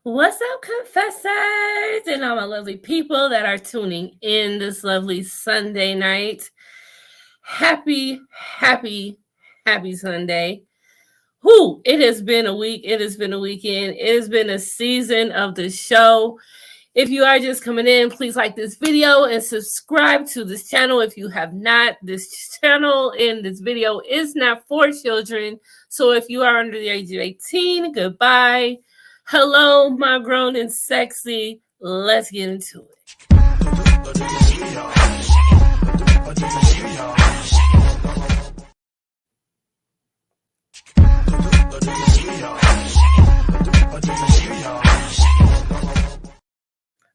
What's up, confessors, and all my lovely people that are tuning in this lovely Sunday night? Happy, happy, happy Sunday. Whoo, it has been a week. It has been a weekend. It has been a season of the show. If you are just coming in, please like this video and subscribe to this channel if you have not. This channel and this video is not for children. So if you are under the age of 18, goodbye. Hello, my grown and sexy. Let's get into it.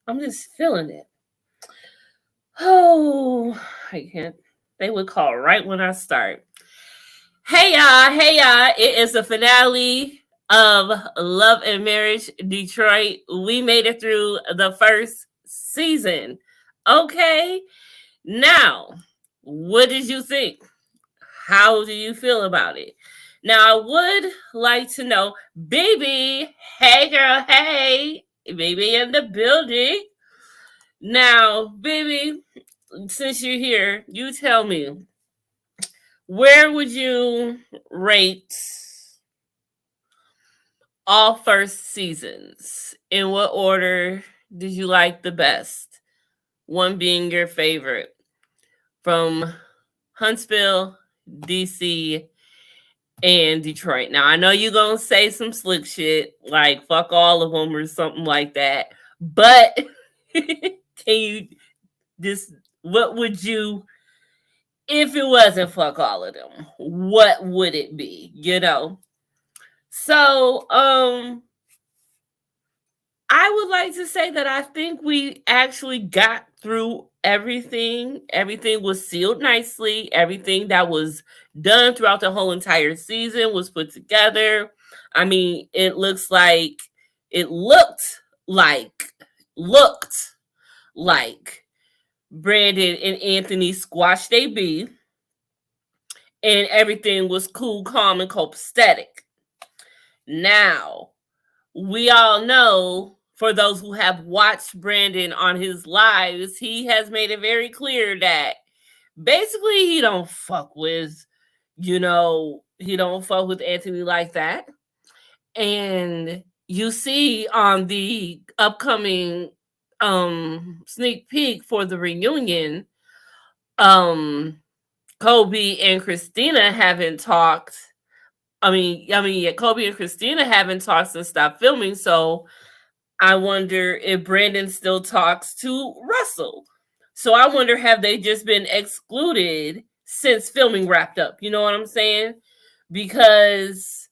I'm just feeling it. Oh, I can't. They would call right when I start. Hey y'all. It is the finale of Love and Marriage Detroit. We made it through the first season. Okay. Now, what did you think? How do you feel about it? Now, I would like to know, baby, hey girl, hey, baby in the building. Now, baby, since you're here, you tell me, where would you rate all first seasons? In what order did you like the best? One being your favorite. From Huntsville, DC, and Detroit. Now, I know you're going to say some slick shit, like fuck all of them or something like that. But can you just, what would you, if it wasn't fuck all of them, what would it be? So, I would like to say that I think we actually got through everything. Everything was sealed nicely. Everything that was done throughout the whole entire season was put together. I mean, it looked like Brandon and Anthony squashed their beef, and everything was cool, calm, and copacetic. Now, we all know, for those who have watched Brandon on his lives, he has made it very clear that basically he don't fuck with, he don't fuck with Anthony like that. And you see on the upcoming sneak peek for the reunion, Kobe and Christina haven't talked. Kobe and Christina haven't talked since stopped filming, so I wonder if Brandon still talks to Russell. So I wonder, have they just been excluded since filming wrapped up? You know what I'm saying? Because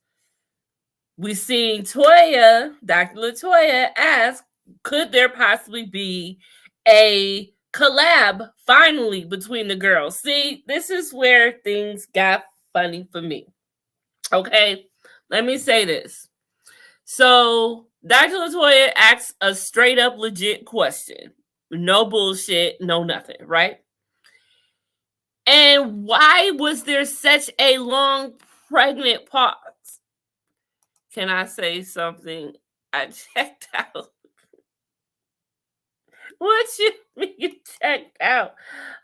we seen Dr. Latoya ask, could there possibly be a collab finally between the girls? See, this is where things got funny for me. Okay, let me say this. So Dr. Latoya asks a straight up legit question. No bullshit, no nothing, right? And why was there such a long pregnant pause? Can I say something? I checked out. What you mean you checked out?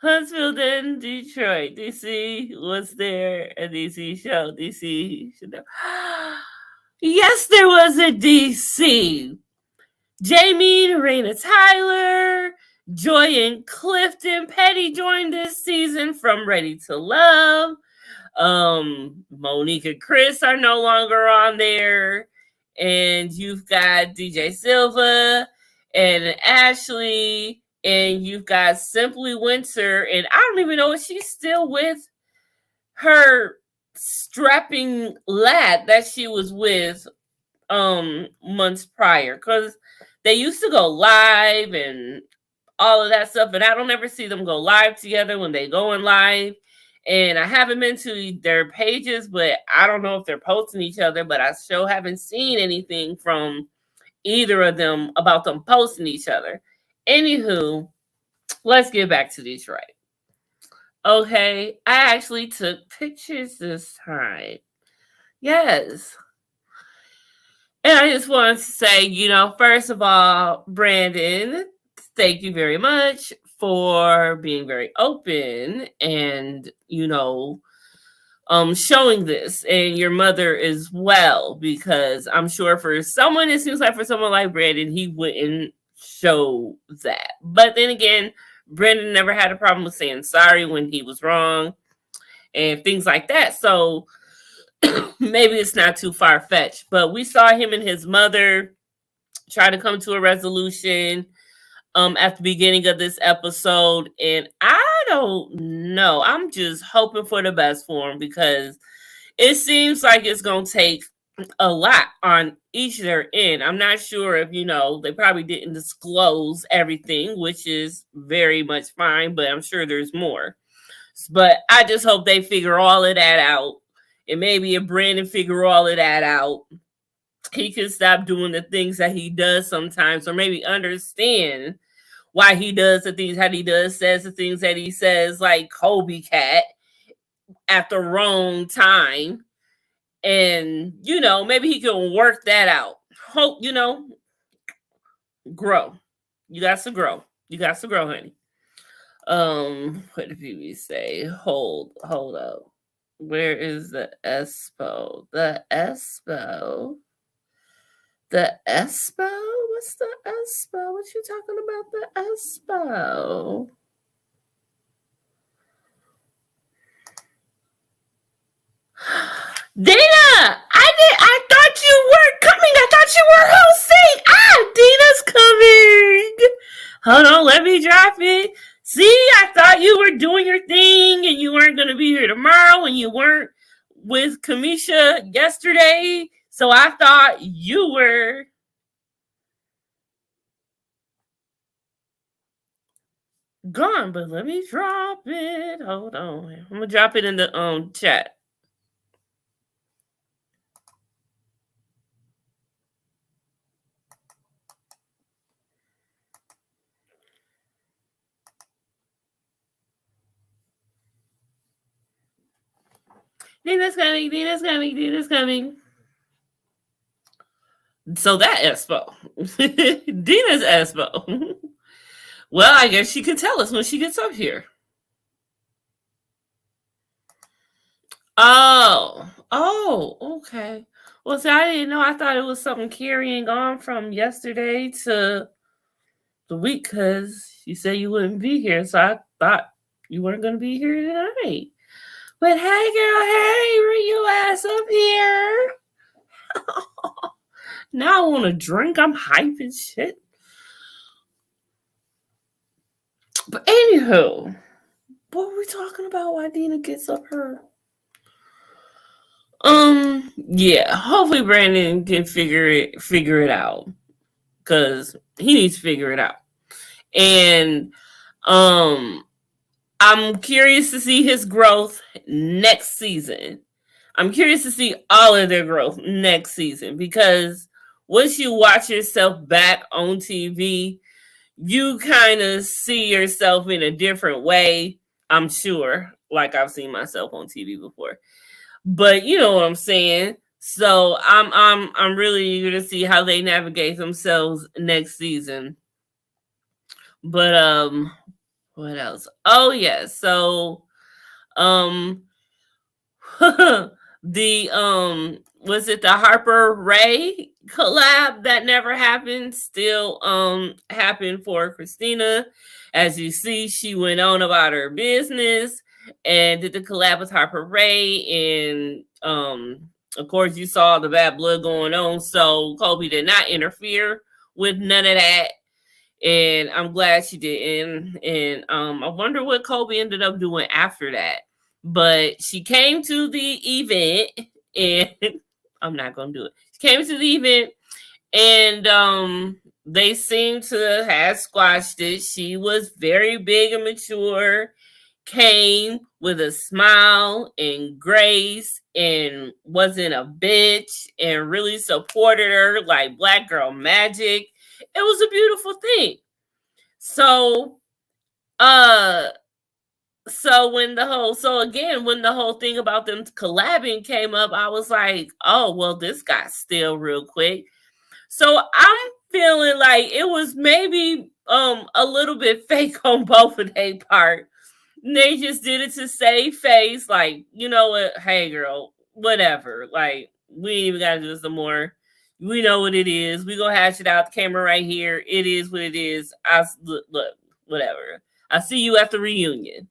Huntsville and Detroit. DC was there, a DC show. DC should know. Yes, there was a DC. Jamie, Raina Tyler, Joy and Clifton Petty joined this season from Ready to Love. Monique and Chris are no longer on there. And you've got DJ Silva and Ashley. And you've got Simply Winter. And I don't even know if she's still with her strapping lad that she was with months prior, because they used to go live and all of that stuff, and I don't ever see them go live together when they go in live. And I haven't been to their pages, but I don't know if they're posting each other, but I still haven't seen anything from either of them about them posting each other. Anywho, let's get back to Detroit. Okay, I actually took pictures this time. Yes. And I just want to say, first of all, Brandon, thank you very much for being very open and, showing this, and your mother as well, because I'm sure for someone, it seems like for someone like Brandon, he wouldn't show that. But then again, Brandon never had a problem with saying sorry when he was wrong and things like that. So maybe it's not too far fetched. But we saw him and his mother try to come to a resolution at the beginning of this episode, and I don't know. I'm just hoping for the best for him, because it seems like it's gonna take a lot on each of their end. I'm not sure if they probably didn't disclose everything, which is very much fine, but I'm sure there's more. But I just hope they figure all of that out. And maybe if Brandon figure all of that out, he can stop doing the things that he does sometimes, or maybe understand why he does the things that he does, says the things that he says, like Kobe Cat, at the wrong time. And, maybe he can work that out. Hope, grow. You got to grow. You got to grow, honey. What did we say? Hold up. Where is the Espo? The Espo? The Espo? What's the Espo? What you talking about, the Espo? Dana! I thought you weren't coming. I thought you were hosting. Dana's coming. Hold on, let me drop it. See, I thought you were doing your thing and you weren't going to be here tomorrow, and you weren't with Kamisha yesterday. So I thought you were. Gone, but let me drop it. Hold on. I'm going to drop it in the chat. Dina's coming, Dina's coming, Dina's coming. So that Espo. Dina's Espo. Well, I guess she can tell us when she gets up here. Oh, okay. Well, see, I didn't know. I thought it was something carrying on from yesterday to the week, because you said you wouldn't be here. So I thought you weren't going to be here tonight. But hey, girl, hey, bring your ass up here. Now I want to drink. I'm hype and shit. But anywho, what were we talking about? Why Dina gets up her? Yeah. Hopefully Brandon can figure it out, because he needs to figure it out. And I'm curious to see his growth next season. I'm curious to see all of their growth next season, because once you watch yourself back on TV, you kind of see yourself in a different way. I'm sure, like I've seen myself on TV before, but you know what I'm saying. So I'm really eager to see how they navigate themselves next season. But what else? Oh yeah, so the was it the Harper Ray collab that never happened still happened for Christina. As you see, she went on about her business and did the collab with Harper Ray, and of course you saw the bad blood going on, so Kobe did not interfere with none of that, and I'm glad she didn't. And I wonder what Kobe ended up doing after that. But she came to the event, and I'm not gonna do it. She came to the event, and they seemed to have squashed it. She was very big and mature, came with a smile and grace, and wasn't a bitch, and really supported her like Black Girl Magic. It was a beautiful thing. So when the whole thing about them collabing came up, I was like, oh well, this got stale real quick. So I'm feeling like it was maybe a little bit fake on both of their part. They just did it to save face, like, you know what, hey girl, whatever. Like, we ain't even gotta do this no more. We know what it is. We gonna hash it out. The camera right here. It is what it is. Look, whatever. I see you at the reunion.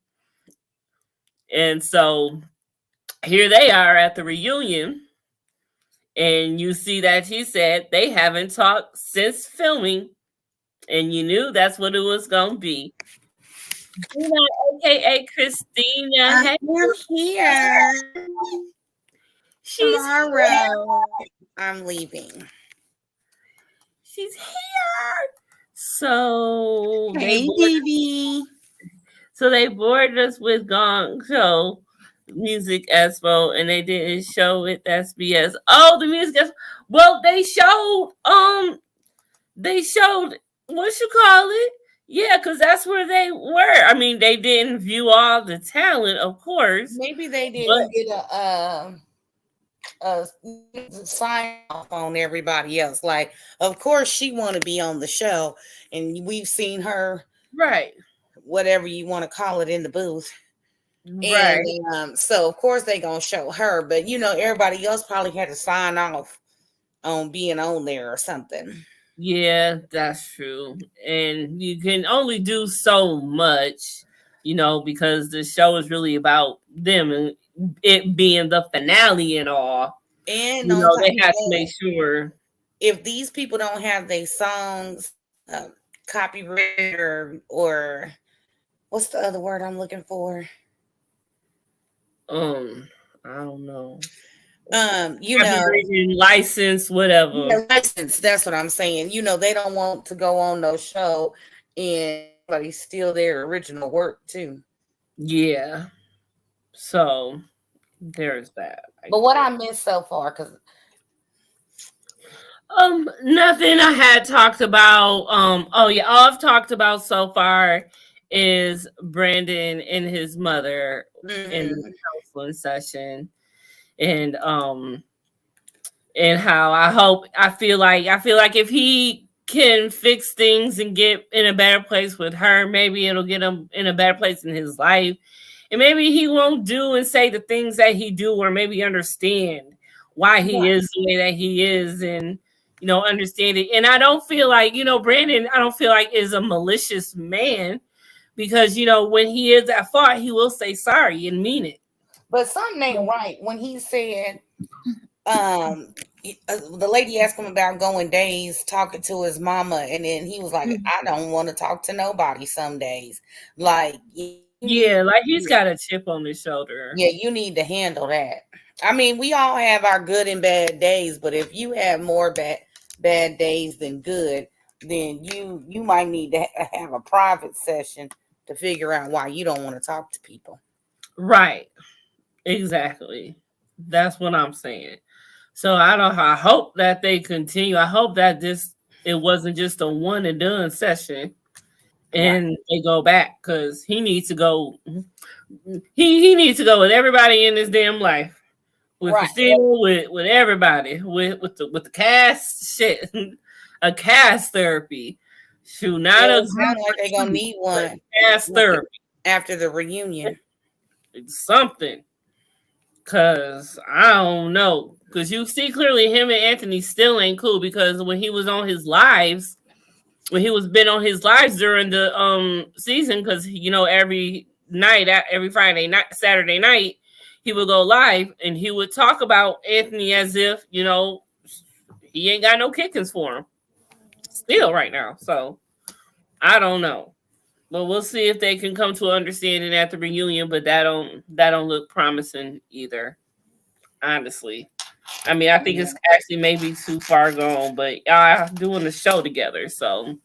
And so here they are at the reunion, and you see that he said they haven't talked since filming, and you knew that's what it was gonna be. Gina, aka Christina, I'm hey, here. she's Tomorrow, I'm leaving. she's here. So they Hey, boarded, Dee. so they boarded us with Gong Show Music Expo, and they didn't show it. That's BS. Oh, the music expo. Well, they showed what you call it. Yeah, because that's where they were. I mean, they didn't view all the talent, of course, Maybe they but didn't get a sign off on everybody else. Like, of course, she want to be on the show, and we've seen her, right, whatever you want to call it, in the booth. And right. so of course they gonna show her, but everybody else probably had to sign off on being on there or something. Yeah, that's true. And you can only do so much, because the show is really about them and it being the finale and all. And on top They of had to that, make sure. if these people don't have their songs copyrighted or what's the other word I'm looking for? I don't know. You know, Copyrighted, license, whatever. yeah, license. That's what I'm saying. They don't want to go on no show and somebody steal their original work too. Yeah. So there's that, I But what guess. I missed so far, because Nothing I had talked about. Oh yeah, all I've talked about so far is Brandon and his mother in the mm, counseling session, and and how I feel like if he can fix things and get in a better place with her, maybe it'll get him in a better place in his life, and maybe he won't do and say the things that he do, or maybe understand why he right. is the way that he is, and understand it. And I don't feel like Brandon. I don't feel like is a malicious man, because when he is at fault, he will say sorry and mean it. But something ain't right when he said, the lady asked him about going days talking to his mama, and then he was like, I don't want to talk to nobody some days. Like, you need, Yeah, like he's got a chip on his shoulder. yeah, you need to handle that. I mean, we all have our good and bad days, but if you have more bad days than good, then you might need to have a private session to figure out why you don't want to talk to people. Right. Exactly. That's what I'm saying. So I hope that they continue. I hope that it wasn't just a one and done session Right. and they go back, because he needs to go. He needs to go with everybody in his damn life. With Right. Christina, with everybody, with the cast shit. A cast therapy. Shoot, not Yeah, a it group sounds like they're gonna retreat, need but one cast therapy. after the reunion. It's something. Cause I don't know. Cause you see clearly him and Anthony still ain't cool, because when he was on his lives, when he was been on his lives during the season, because every night, every Friday night, Saturday night, he would go live and he would talk about Anthony as if he ain't got no kickings for him still right now. So I don't know. But we'll see if they can come to an understanding at the reunion. But that don't look promising either, honestly. I mean, I think Yeah. it's actually maybe too far gone, but y'all doing the show together, so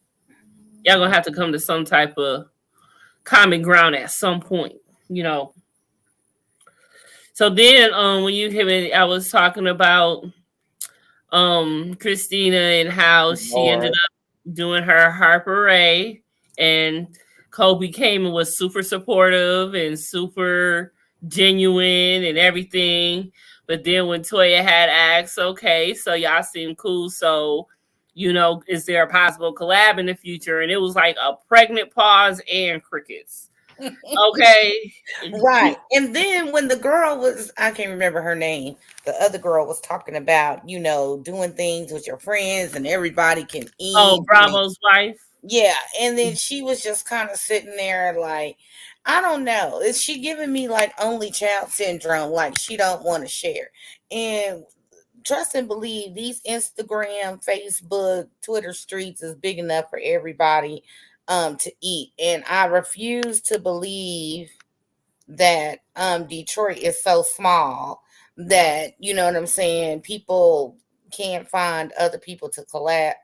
y'all gonna have to come to some type of common ground at some point, you know. So then, when you came in, I was talking about Christina and how she ended Lord. up doing her Harper Ray, and Kobe came and was super supportive and super genuine and everything. But then when Toya had asked, okay, so y'all seem cool, so is there a possible collab in the future? And it was like a pregnant pause and crickets. Okay. Right. And then when the girl was, I can't remember her name, the other girl was talking about, doing things with your friends and everybody can Oh, eat. Bravo's wife. Yeah. And then she was just kind of sitting there like, I don't know. Is she giving me like only child syndrome? Like she don't want to share. And trust and believe these Instagram, Facebook, Twitter streets is big enough for everybody to eat. And I refuse to believe that Detroit is so small that what I'm saying, people can't find other people to collab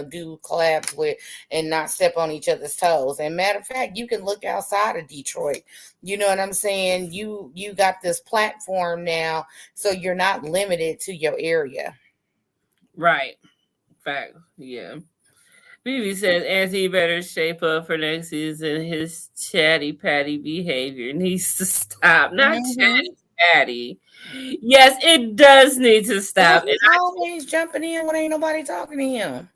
do collabs with and not step on each other's toes. And matter of fact, you can look outside of Detroit. You know what I'm saying? You got this platform now, so you're not limited to your area. Right. Fact. Yeah. BB says Anthony better shape up for next season. His chatty patty behavior needs to stop. Not Mm-hmm. chatty patty. Yes, it does need to Well, stop. And he's always jumping in when ain't nobody talking to him.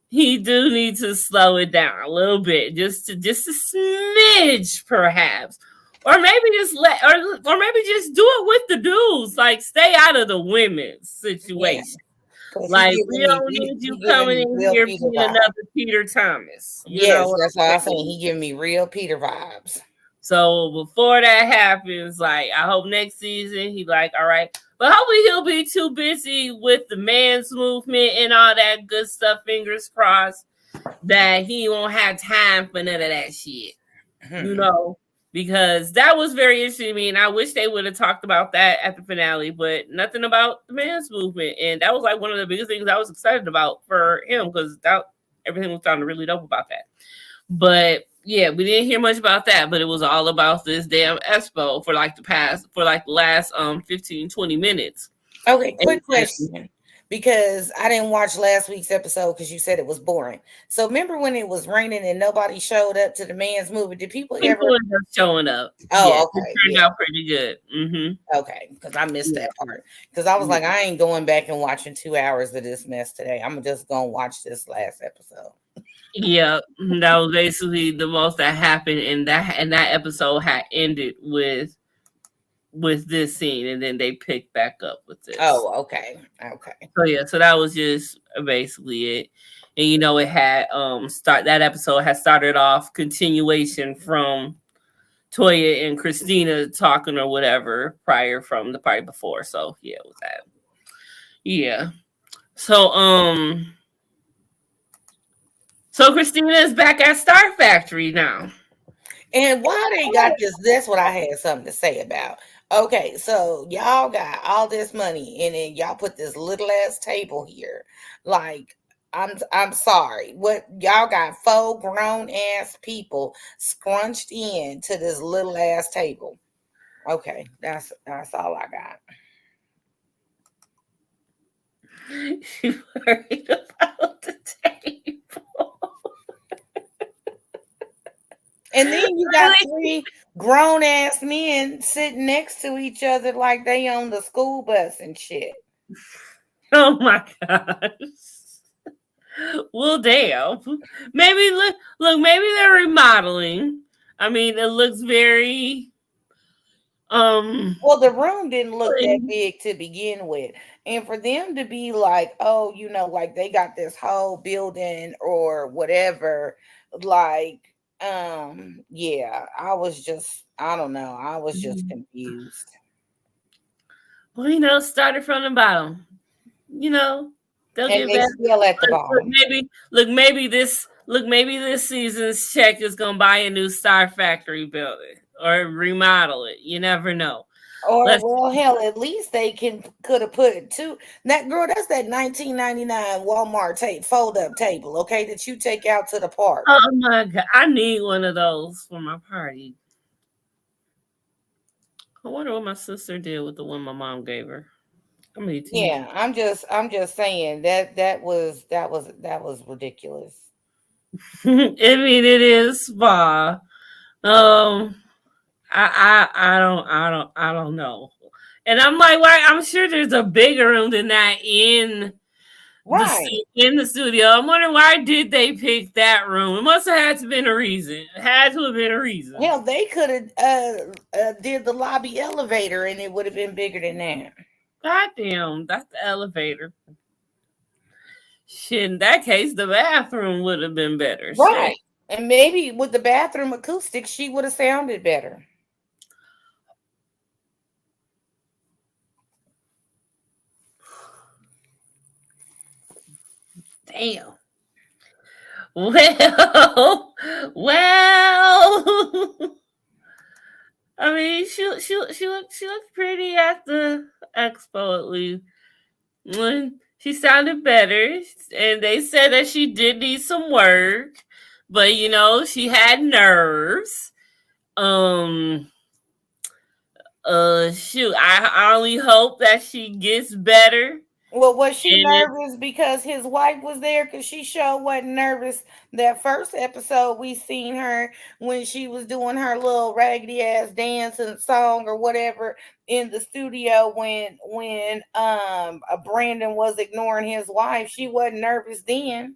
he do need to slow it down a little bit, just a smidge, perhaps, or maybe just or maybe just do it with the dudes. Like, stay out of the women's Yeah, situation. because Like, we don't need you he giving coming me in real here Peter being vibes. another Peter Thomas. You know Yes, what that's I'm why I'm saying saying? he giving me real Peter vibes. So before that happens, like, I hope next season he like, all right. But hopefully he'll be too busy with the man's movement and all that good stuff, fingers crossed, that he won't have time for none of that shit. You Hmm. know? Because that was very interesting to me, and I wish they would have talked about that at the finale, but nothing about the man's movement. And that was like one of the biggest things I was excited about for him, because that everything was sounding really dope about that. But yeah, we didn't hear much about that, but it was all about this damn expo for like the last 15, 20 minutes. Okay, And quick question. Because I didn't watch last week's episode because you said it was boring. So remember when it was raining and nobody showed up to the man's movie? Did people people ever? ended up showing up. Oh, Yes, it okay, turned yeah, out pretty good. okay. Because I missed Yeah. that part. Because I was Yeah. like, I ain't going back and watching 2 hours of this mess today. I'm just gonna watch this last episode. Yeah, that was basically the most that happened, and that episode had ended with this scene, and then they picked back up with this. Oh, okay, okay. So yeah, so that was just basically it. And it had start that episode had started off continuation from Toya and Christina talking or whatever prior from the party before. So yeah, it was that. Yeah. So so Christina is back at Star Factory now. And why they got this, that's what I had something to say about. Okay, so y'all got all this money and then y'all put this little ass table here. Like, I'm sorry. What y'all got four grown ass people scrunched in to this little ass table. Okay, that's all I got. She worried about the table. And then you got three grown ass men sitting next to each other like they on the school bus and shit. Oh my gosh. Well, damn. Maybe look. Maybe they're remodeling. I mean, it looks very Well, the room didn't look that clean. big to begin with. And for them to be like, oh, like they got this whole building or whatever, like, yeah, I don't know. I was just confused. Well, started from the bottom. You know, they'll And get they better. still at the Look, bottom. maybe this season's check is gonna buy a new Star Factory building or remodel it. You never know. Or Let's. well, hell, at least they could have put it to that girl. That's that 1999 Walmart fold up table, okay, that you take out to the park. Oh my god, I need one of those for my party. I wonder what my sister did with the one my mom gave her. I'm gonna need to use. Yeah, I'm just saying that was ridiculous. I mean, it is spa. Um, I don't know. And I'm like, why? I'm sure there's a bigger room than that in Right. In the studio. I'm wondering why did they pick that room? It must have had to been a reason. It had to have been a reason. Hell, they could have did the lobby elevator, and it would have been bigger than that. God damn, that's the elevator. Shit, in that case, the bathroom would have been better. Shit. Right. And maybe with the bathroom acoustics, she would have sounded better. Damn. Well, well. I mean, she looked pretty at the expo at least. When she sounded better, and they said that she did need some work, but she had nerves. Um, shoot, I only hope that she gets better. Well, was she And nervous because his wife was there? Because she sure wasn't nervous. That first episode we seen her when she was doing her little raggedy ass dance and song or whatever in the studio when Brandon was ignoring his wife. She wasn't nervous then.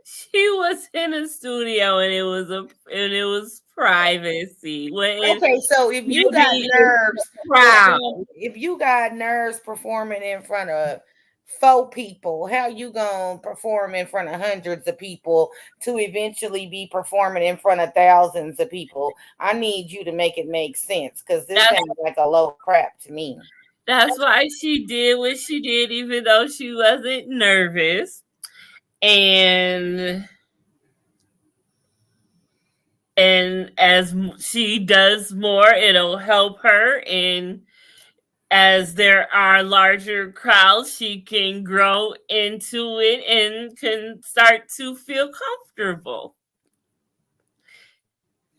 she was in a studio, and it was privacy. Okay, so if you got Maybe nerves, crowd. if you got nerves performing in front of 4 people, how you gonna perform in front of hundreds of people to eventually be performing in front of thousands of people? I need you to make it make sense because this That's sounds like a load of crap to me. That's why she did what she did, even though she wasn't nervous. And as she does more, it'll help her. And as there are larger crowds, she can grow into it and can start to feel comfortable.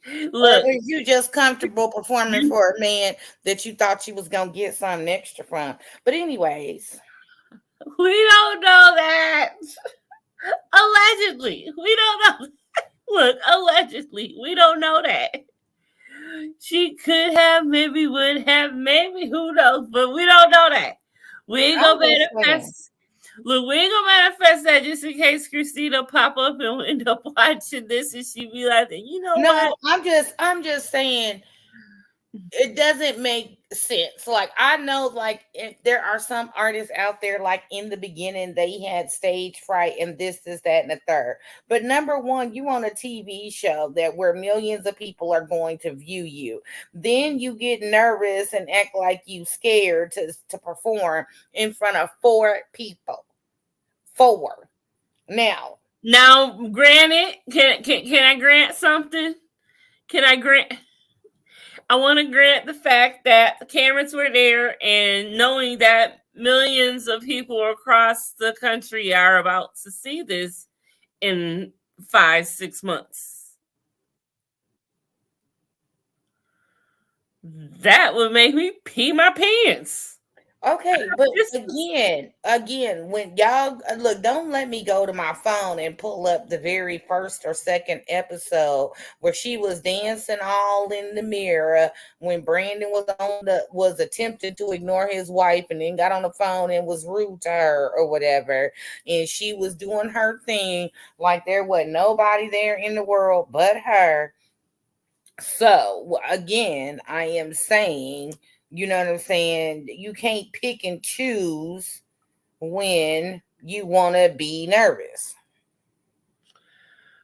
Or Look, is you just comfortable performing for a man that you thought you was gonna get something extra from? But anyways, we don't know that. Allegedly, we don't know. Look, allegedly, we don't know that. She could have, maybe would have, maybe who knows, but we don't know that. We ain't I'm gonna just saying. manifest. Look, we ain't gonna manifest that just in case Christina pop up and we end up watching this and she be like, you know what? No, I'm just saying it doesn't make sense. Like I know, like there are some artists out there, like in the beginning, they had stage fright and this, that, and the third. But number one, you on a TV show that where millions of people are going to view you. Then you get nervous and act like you scared to perform in front of 4 people. 4. Now, granted, can I grant something? Can I grant? I want to grant the fact that the cameras were there, and knowing that millions of people across the country are about to see this in 5-6 months. That would make me pee my pants. Okay, but again, when y'all look, don't let me go to my phone and pull up the very first or second episode where she was dancing all in the mirror when Brandon was attempting to ignore his wife and then got on the phone and was rude to her or whatever, and she was doing her thing like there wasn't nobody there in the world but her. So again, I am saying, you know what I'm saying? You can't pick and choose when you want to be nervous.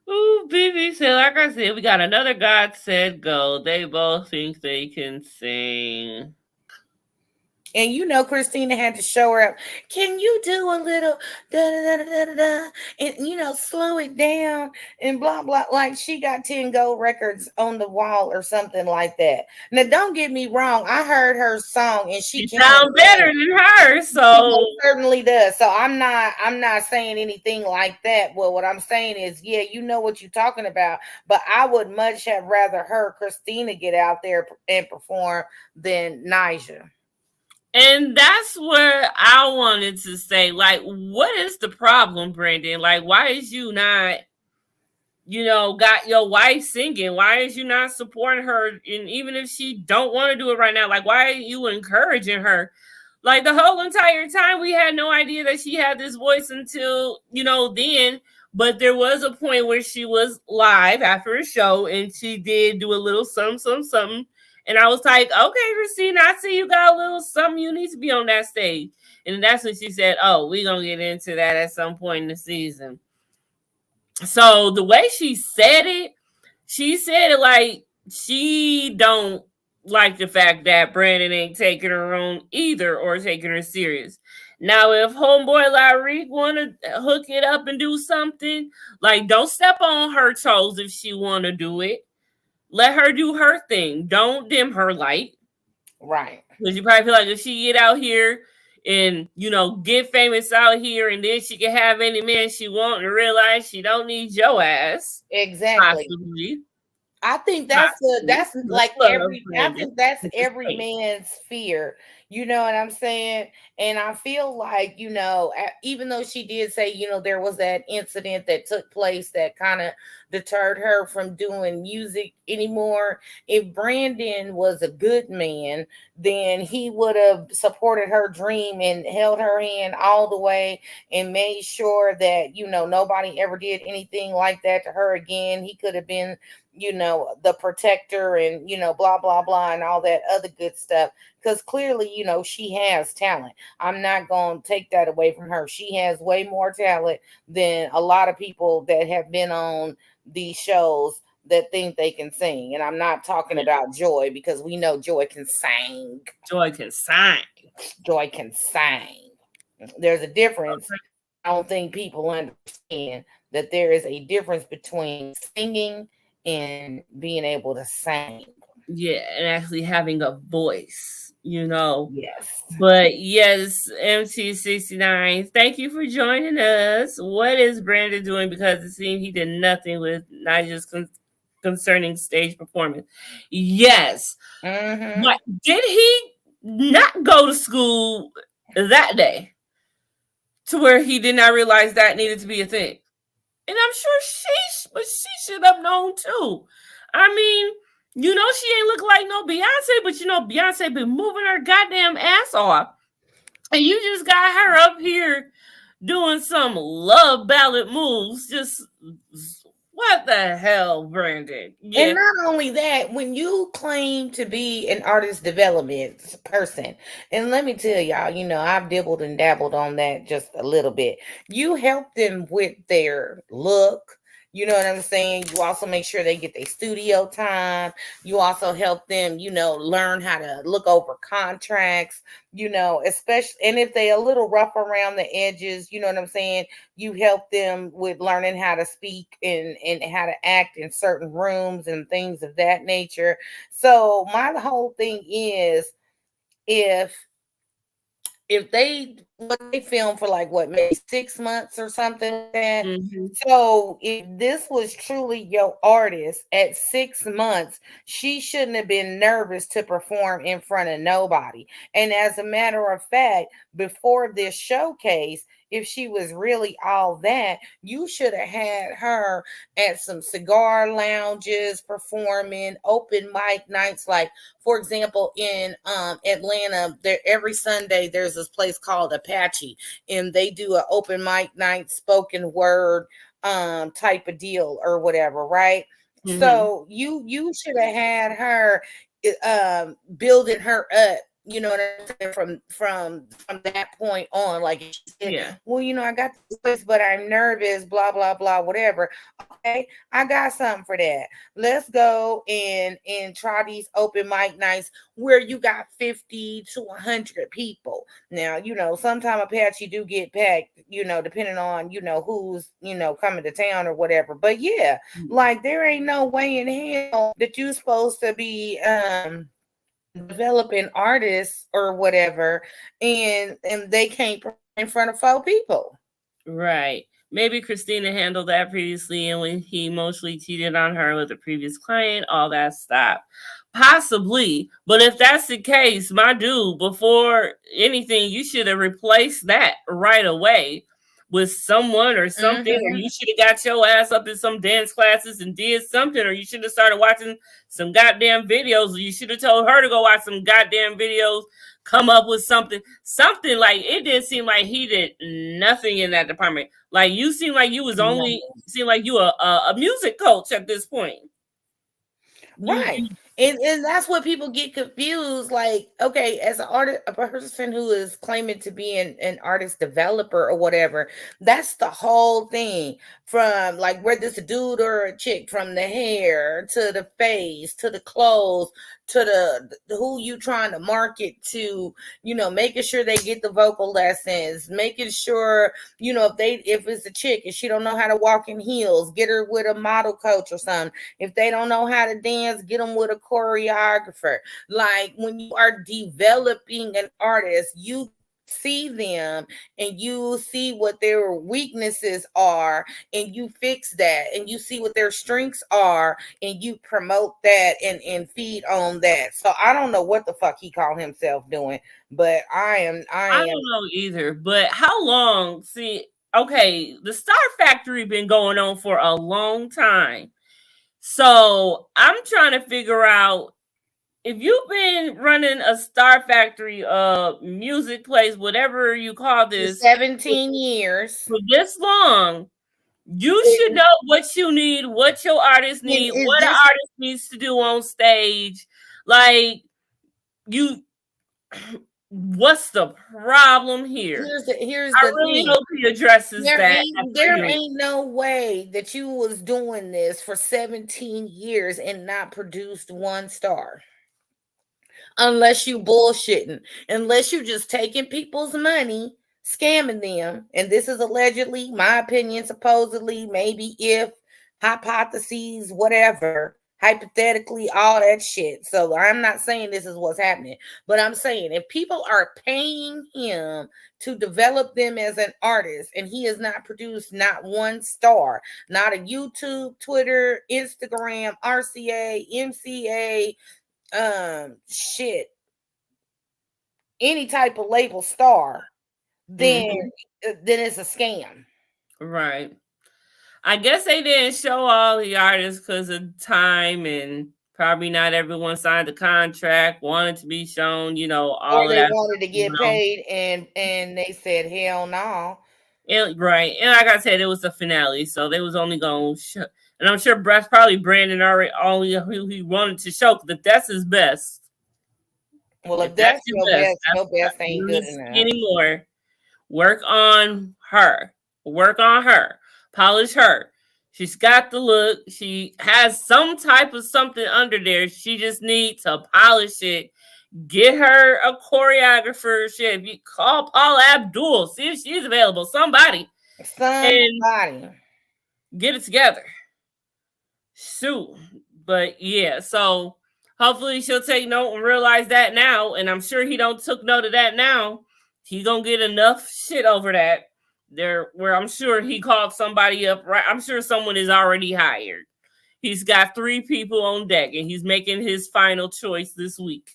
Ooh, BB said, like I said, we got another God said go. They both think they can sing. And you know, Christina had to show her up. Can you do a little da da da da da da, and slow it down and blah blah? Like she got 10 gold records on the wall or something like that. Now, don't get me wrong. I heard her song and she She can sound better than her, She so certainly does. So I'm not saying anything like that. Well, what I'm saying is, yeah, you know what you're talking about. But I would much have rather her Christina get out there and perform than Nija. and that's what I wanted to say. Like, what is the problem, Brandon? Like, why is you not, got your wife singing? Why is you not supporting her? And even if she don't want to do it right now, like, why are you encouraging her? Like the whole entire time, we had no idea that she had this voice until, then. But there was a point where she was live after a show and she did do a little something. And I was like, okay, Christina, I see you got a little something. You need to be on that stage. And that's when she said, oh, we're going to get into that at some point in the season. So the way she said it like she don't like the fact that Brandon ain't taking her on either or taking her serious. Now, if homeboy Lyrique want to hook it up and do something, like don't step on her toes if she want to do it. Let her do her thing. Don't dim her light. Right. Because you probably feel like if she get out here and, get famous out here and then she can have any man she want and realize she don't need your ass. Exactly. Possibly. I think that's like every man's fear. You know what I'm saying? And I feel like, even though she did say, there was that incident that took place that kind of deterred her from doing music anymore. If Brandon was a good man, then he would have supported her dream and held her hand all the way and made sure that, nobody ever did anything like that to her again. He could have been the protector and, blah, blah, blah, and all that other good stuff. Because clearly, she has talent. I'm not going to take that away from her. She has way more talent than a lot of people that have been on these shows that think they can sing. And I'm not talking about Joy, because we know Joy can sing. Joy can sing. Joy can sing. There's a difference. Okay. I don't think people understand that there is a difference between singing and being able to sing. Yeah, and actually having a voice, Yes. But yes, MT69, thank you for joining us. What is Brandon doing? Because it seemed he did nothing with Nigel's concerning stage performance. Yes. Mm-hmm. But did he not go to school that day to where he did not realize that needed to be a thing? And I'm sure she should have known too. I mean, she ain't look like no Beyonce, but Beyonce been moving her goddamn ass off. And you just got her up here doing some love ballad moves. Just what the hell, Brandon? Yeah. And not only that, when you claim to be an artist development person, and let me tell y'all, I've dibbled and dabbled on that just a little bit. You help them with their look. You know what I'm saying? You also make sure they get their studio time. You also help them, learn how to look over contracts, especially, and if they a little rough around the edges, you know what I'm saying? You help them with learning how to speak and how to act in certain rooms and things of that nature. So my whole thing is, if they film for like maybe 6 months or something like that. Mm-hmm. So if this was truly your artist at 6 months, she shouldn't have been nervous to perform in front of nobody. And as a matter of fact, before this showcase, if she was really all that, you should have had her at some cigar lounges performing, open mic nights. Like, for example, in Atlanta, there every Sunday there's this place called Apache, and they do an open mic night, spoken word type of deal or whatever, right? Mm-hmm. So you should have had her building her up, you know what I'm saying, from that point on. Like, she said, yeah, well, I got this voice, but I'm nervous, blah, blah, blah, whatever. Okay, I got something for that. Let's go and try these open mic nights where you got 50 to 100 people. Now, sometimes Apache do get packed, depending on, who's, coming to town or whatever. But yeah, like, there ain't no way in hell that you're supposed to be developing artists or whatever, and they can't perform in front of 4 people. Right. Maybe Christina handled that previously, and when he emotionally cheated on her with a previous client, all that stopped. Possibly. But if that's the case, my dude, before anything, you should have replaced that right away with someone or something. Mm-hmm. Or you should have got your ass up in some dance classes and did something, or you should have started watching some goddamn videos, or you should have told her to go watch some goddamn videos, come up with something like it didn't seem like he did nothing in that department. Like you seem like you was only seem like you a music coach at this point. Right. You And that's what people get confused. Like, okay, as an artist, a person who is claiming to be an artist developer or whatever, that's the whole thing. From like whether it's a dude or a chick, from the hair to the face to the clothes to the who you trying to market to, making sure they get the vocal lessons, making sure, if it's a chick and she don't know how to walk in heels, get her with a model coach or something. If they don't know how to dance, get them with a choreographer. Like when you are developing an artist, you see them and you see what their weaknesses are and you fix that, and you see what their strengths are and you promote that and feed on that. So I don't know what the fuck he called himself doing, but I I am don't know either. But how long? See, okay, the Star Factory been going on for a long time. So I'm trying to figure out if you've been running a Star Factory, music place, whatever you call for this, 17 years. for this long, you should And, know what you need, what your artist and need, is what an this artist needs to do on stage. Like you, what's the problem here? here's I the really thing. hope he addresses There that ain't for there you. ain't no way that you was doing this for 17 years and not produced one star. Unless you bullshitting, unless you just taking people's money, scamming them. And this is allegedly, my opinion, supposedly, maybe if, hypotheses, whatever, hypothetically, all that shit. So I'm not saying this is what's happening, but I'm saying if people are paying him to develop them as an artist and he has not produced not one star, not a YouTube, Twitter, Instagram, RCA, MCA, shit, any type of label star, then Hmm. then it's a scam. Right. I guess they didn't show all the artists because of time and probably not everyone signed the contract, wanted to be shown, Or all of they that. wanted to You get know. paid and they said hell no. Right. And like I said, it was the finale. So they was only going to show. And I'm sure Brett's probably Brandon already only who he wanted to show because if that's his best, Well, if if that's that's your best, your that's best ain't you good need to see enough. anymore. Work on her. Work on her. Polish her. She's got the look. She has some type of something under there. She just needs to polish it. Get her a choreographer. Shit, if you call Paula Abdul, see if she's available. Somebody. And Somebody. get it together. Shoot. But yeah, so hopefully she'll take note and realize that now. And I'm sure he don't took note of that now. He gonna get enough shit over that. There where I'm sure he called somebody up, right? I'm sure someone is already hired. He's got 3 people on deck and he's making his final choice this week.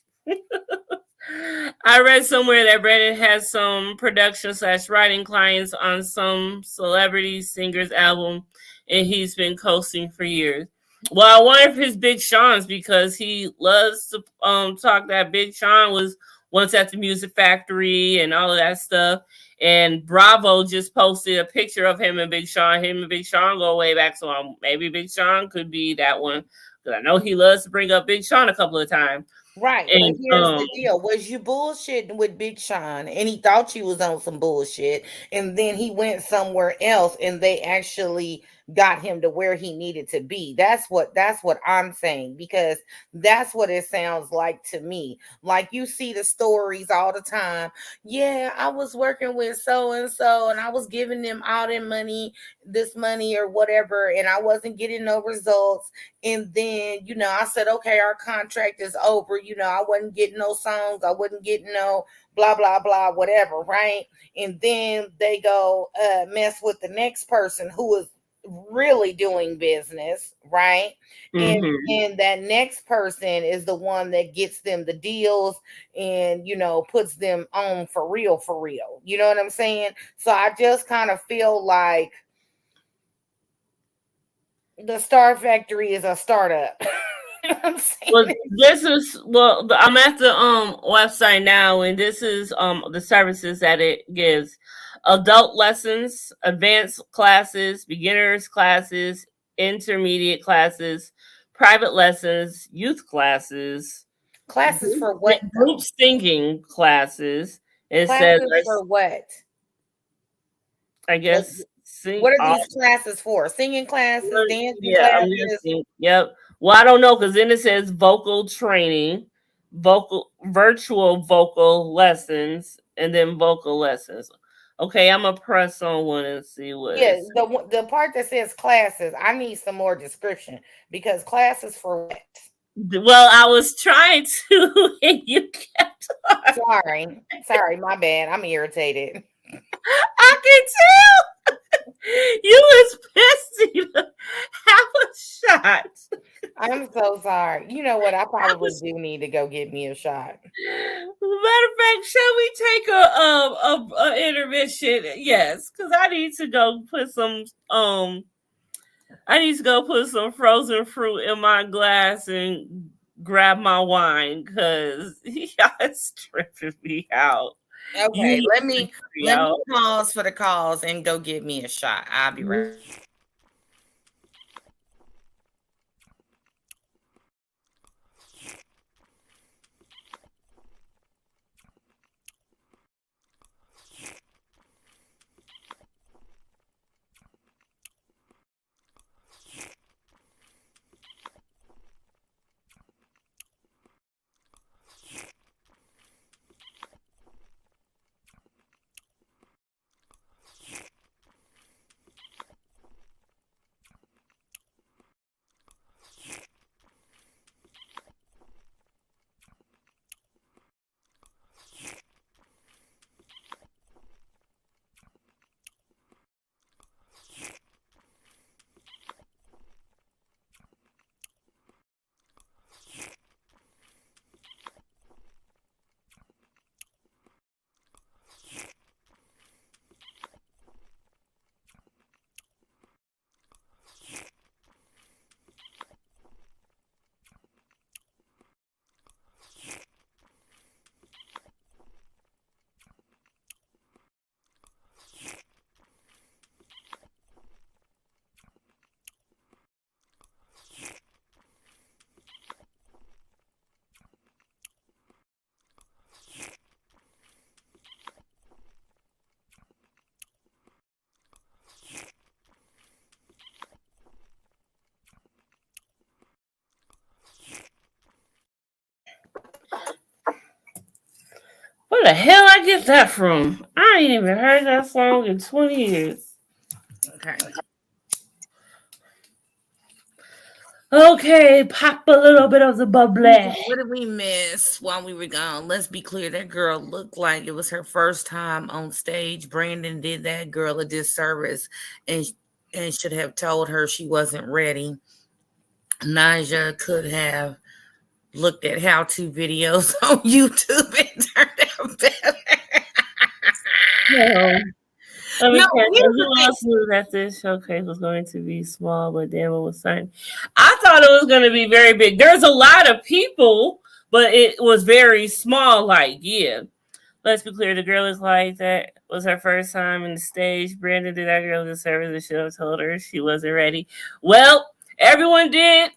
I read somewhere that Brandon has some production/writing clients on some celebrity singer's album, and he's been coasting for years. Well, I wonder if his Big Sean's because he loves to talk that Big Sean was once at the Music Factory and all of that stuff. And Bravo just posted a picture of him and Big Sean. Him and Big Sean go way back, so maybe Big Sean could be that one because I know he loves to bring up Big Sean a couple of times. Right, but And here's the deal. Was you bullshitting with Big Sean and he thought you was on some bullshit and then he went somewhere else and they actually got him to where he needed to be. That's what I'm saying, because that's what it sounds like to me. Like you see the stories all the time. Yeah, I was working with so and so and I was giving them all their money, this money or whatever, and I wasn't getting no results. And then, I said, okay, our contract is over. I wasn't getting no songs. I wasn't getting no blah, blah, blah, whatever. Right. And then they go mess with the next person who is really doing business. Right. And, mm-hmm. and that next person is the one that gets them the deals and, puts them on for real, for real. You know what I'm saying? So I just kind of feel like the Star Factory is a startup. I'm Well, saying? I'm at the website now, and this is the services that it gives: adult lessons, advanced classes, beginners classes, intermediate classes, private lessons, youth classes, Classes for what group though? singing classes. It says, Classes for what? I Like, guess, sing what are all. these classes for? Singing classes, dancing Yeah, I'm classes? guessing. Yep. Well, I don't know because then it says vocal training, vocal virtual vocal lessons, and then vocal lessons. Okay, I'm gonna press on one and see what Yeah, it's. the part that says classes, I need some more description because classes for what? Well, I was trying to, and you kept. Sorry, my bad. I'm irritated. I can tell you was pissed to have a shot. I'm so sorry. You know what? I I probably was do need to go get me a shot. Matter of fact, shall we take a intermission? Yes, because I need to go put some I need to go put some frozen fruit in my glass and grab my wine because it's tripping me out. Okay, You let tripping me me let me out. pause for the calls and go get me a shot. I'll be right. Where the hell I get that from? I ain't even heard that song in 20 years. Okay. Okay, pop a little bit of the bubbly. What did we miss while we were gone? Let's be clear. That girl looked like it was her first time on stage. Brandon did that girl a disservice and should have told her she wasn't ready. Naja could have looked at how-to videos on YouTube and turned out better. No. Let me No, check. here's the Who thing. else knew that this showcase was going to be small, but damn, it was signed. I thought it was going to be very big. There's a lot of people, but it was very small. Like, yeah. Let's be clear. The girl is like that was her first time in the stage. Brandon did that girl the service and should have told her she wasn't ready. Well, everyone did.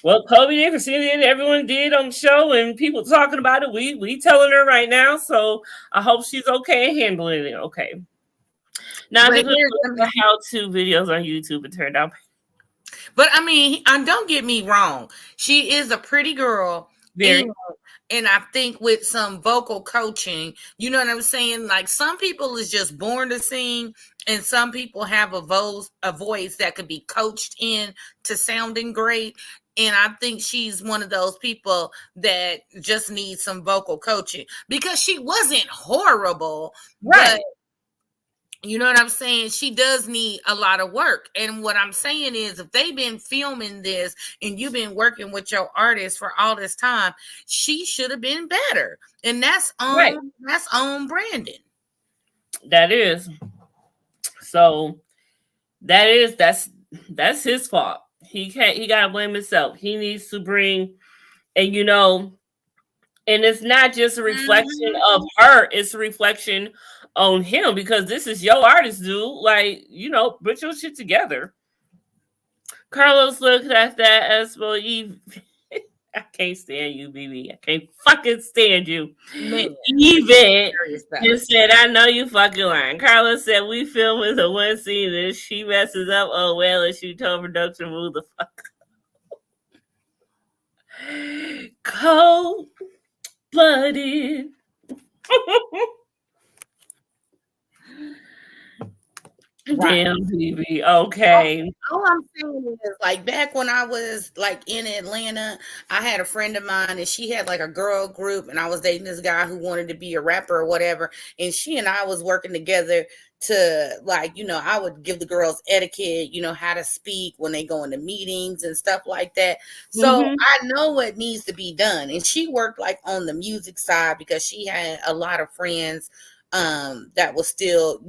Well, Kobe did, Christina did, everyone did on the show, and people talking about it. We telling her right now, so I hope she's okay handling it. Okay. Now I But think we here's look for how-to videos on YouTube and turned out But I mean, and don't get me wrong, she is a pretty girl, very. and I think with some vocal coaching, you know what I'm saying? Like some people is just born to sing, and some people have a voice that could be coached in to sounding great. And I think she's one of those people that just needs some vocal coaching because she wasn't horrible, Right. but you know what I'm saying? She does need a lot of work. And what I'm saying is if they've been filming this and you've been working with your artist for all this time, she should have been better. And Right. that's on Brandon. That is. So that's his fault. He can't. He gotta blame himself. He needs to bring, and and it's not just a reflection of her. It's a reflection on him because this is your artist, dude. Like, put your shit together. Carlos looked at that as well. I can't stand you, BB. I can't fucking stand you. Man, Even you said, I know you fucking lying. Carlos said, we filming the one scene and she messes up. Oh, well, and she told production, move the fuck. Cold blooded. Right. Damn, BB. Okay. All I'm saying is, like, back when I was like in Atlanta, I had a friend of mine and she had like a girl group, and I was dating this guy who wanted to be a rapper or whatever. And she and I was working together to, like, I would give the girls etiquette, how to speak when they go into meetings and stuff like that. So I know what needs to be done. And she worked like on the music side because she had a lot of friends that was still,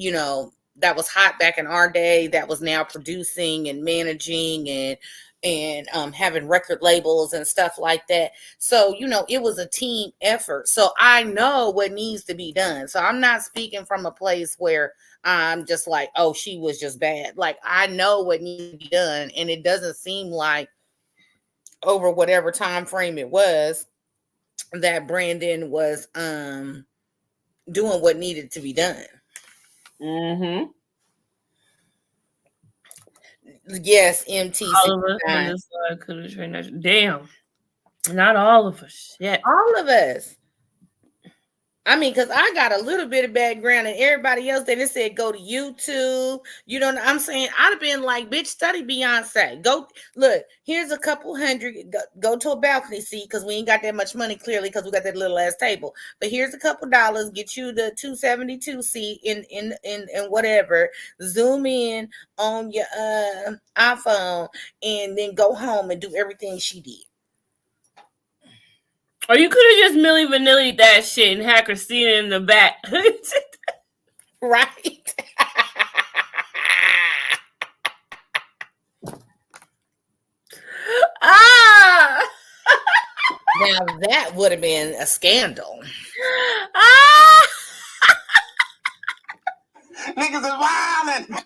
that was hot back in our day, that was now producing and managing and having record labels and stuff like that. So, it was a team effort. So I know what needs to be done. So I'm not speaking from a place where I'm just like, oh, she was just bad. Like, I know what needs to be done. And it doesn't seem like over whatever time frame it was that Brandon was doing what needed to be done. Yes, MT. All of us on this side could have trained that. Damn. Not all of us. Shit. All of us. I mean, because I got a little bit of background, and everybody else, they just said go to YouTube. You know what I'm saying? I'd have been like, bitch, study Beyonce. Go look, here's a couple hundred. Go to a balcony seat because we ain't got that much money, clearly, because we got that little ass table. But here's a couple dollars, get you the 272 seat in whatever. Zoom in on your iPhone, and then go home and do everything she did. Or you could have just Milli Vanilli that shit and had Christina in the back. Right. Now that would have been a scandal. Niggas is wildin'.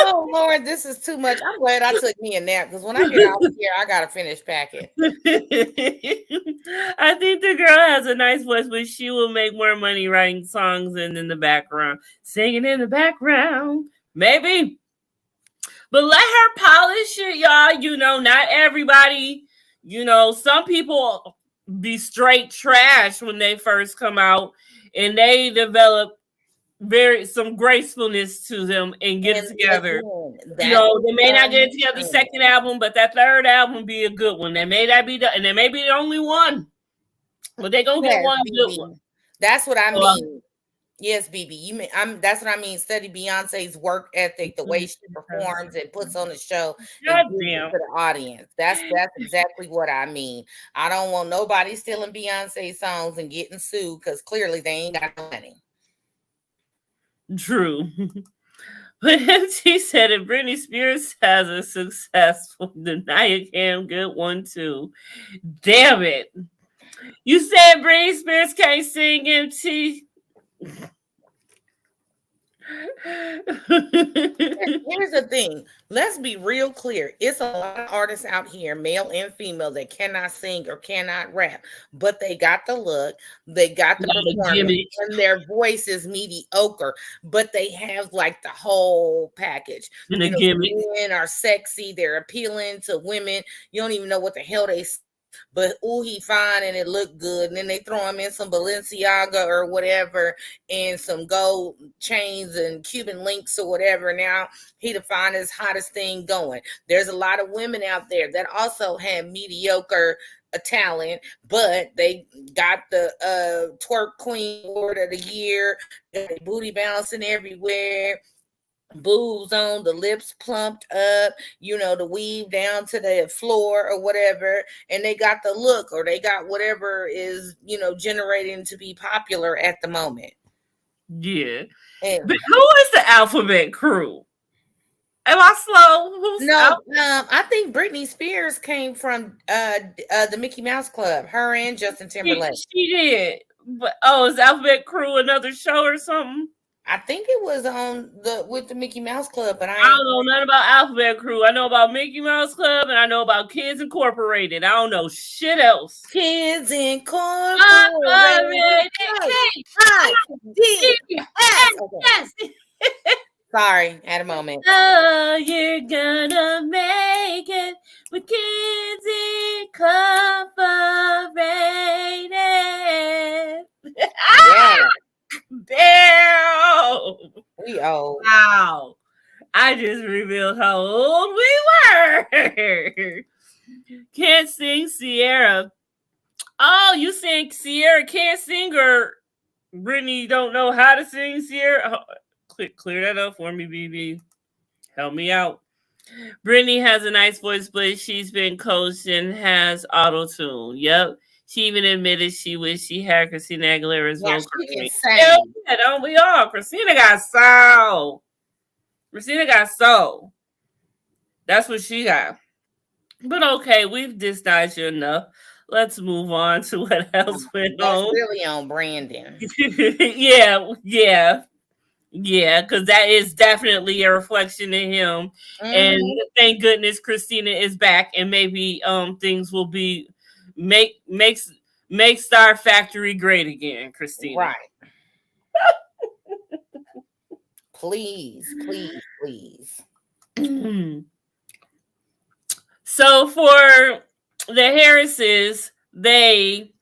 Oh Lord, this is too much. I'm glad I took me a nap because when I get out here, I gotta finish packing. I think the girl has a nice voice, but she will make more money writing songs and in the background, singing in the background, maybe. But let her polish it, y'all. Not everybody. Some people be straight trash when they first come out, and they develop some gracefulness to them and get it together. Again, they may not get it together the second album, but that third album be a good one. They may not be and they may be the only one, but they gonna get one good one. That's what I mean. Yes, BB. That's what I mean. Study Beyonce's work ethic, the way she performs and puts on the show and gives it to the audience. That's exactly what I mean. I don't want nobody stealing Beyonce songs and getting sued because clearly they ain't got no money. True. But she said if Britney Spears has a successful, then Nia can get one too. Damn it. You said Britney Spears can't sing, MT. Here's the thing. Let's be real clear. It's a lot of artists out here, male and female, that cannot sing or cannot rap, but they got the look, they got the performance, and their voice is mediocre, but they have like the whole package. Men are sexy, they're appealing to women. You don't even know what the hell they say. But he fine and it looked good, and then they throw him in some Balenciaga or whatever and some gold chains and Cuban links or whatever. Now he the finest, hottest thing going. There's a lot of women out there that also have mediocre talent, but they got the twerk queen award of the year, booty bouncing everywhere, boobs on, the lips plumped up, the weave down to the floor or whatever, and they got the look, or they got whatever is, generating to be popular at the moment. Yeah. And But who is the Alphabet Crew? Am I slow? Who's no, I think Britney Spears came from the Mickey Mouse Club. Her and Justin Timberlake. She did. But is Alphabet Crew another show or something? I think it was on with the Mickey Mouse Club, but I don't know nothing about Alphabet Crew. I know about Mickey Mouse Club and I know about Kids Incorporated. I don't know shit else. Kids Incorporated. Yes. Sorry, had a moment. Oh, you're gonna make it with Kids Incorporated. Yeah. Damn. We old. Wow. I just revealed how old we were. Can't sing Sierra. Oh, you saying Sierra can't sing or Brittany don't know how to sing Sierra? Clear that up for me, BB. Help me out. Brittany has a nice voice, but she's been coached and has auto-tune. Yep. She even admitted she wished she had Christina Aguilera's vocal. Yeah, don't we all? Christina got soul. That's what she got. But okay, we've dissed you enough. Let's move on to what else went on. That's really on Brandon. Yeah, because that is definitely a reflection of him. Mm-hmm. And thank goodness Christina is back, and maybe things will be make Star Factory great again, Christina. Right. Please. So for the Harrises, they,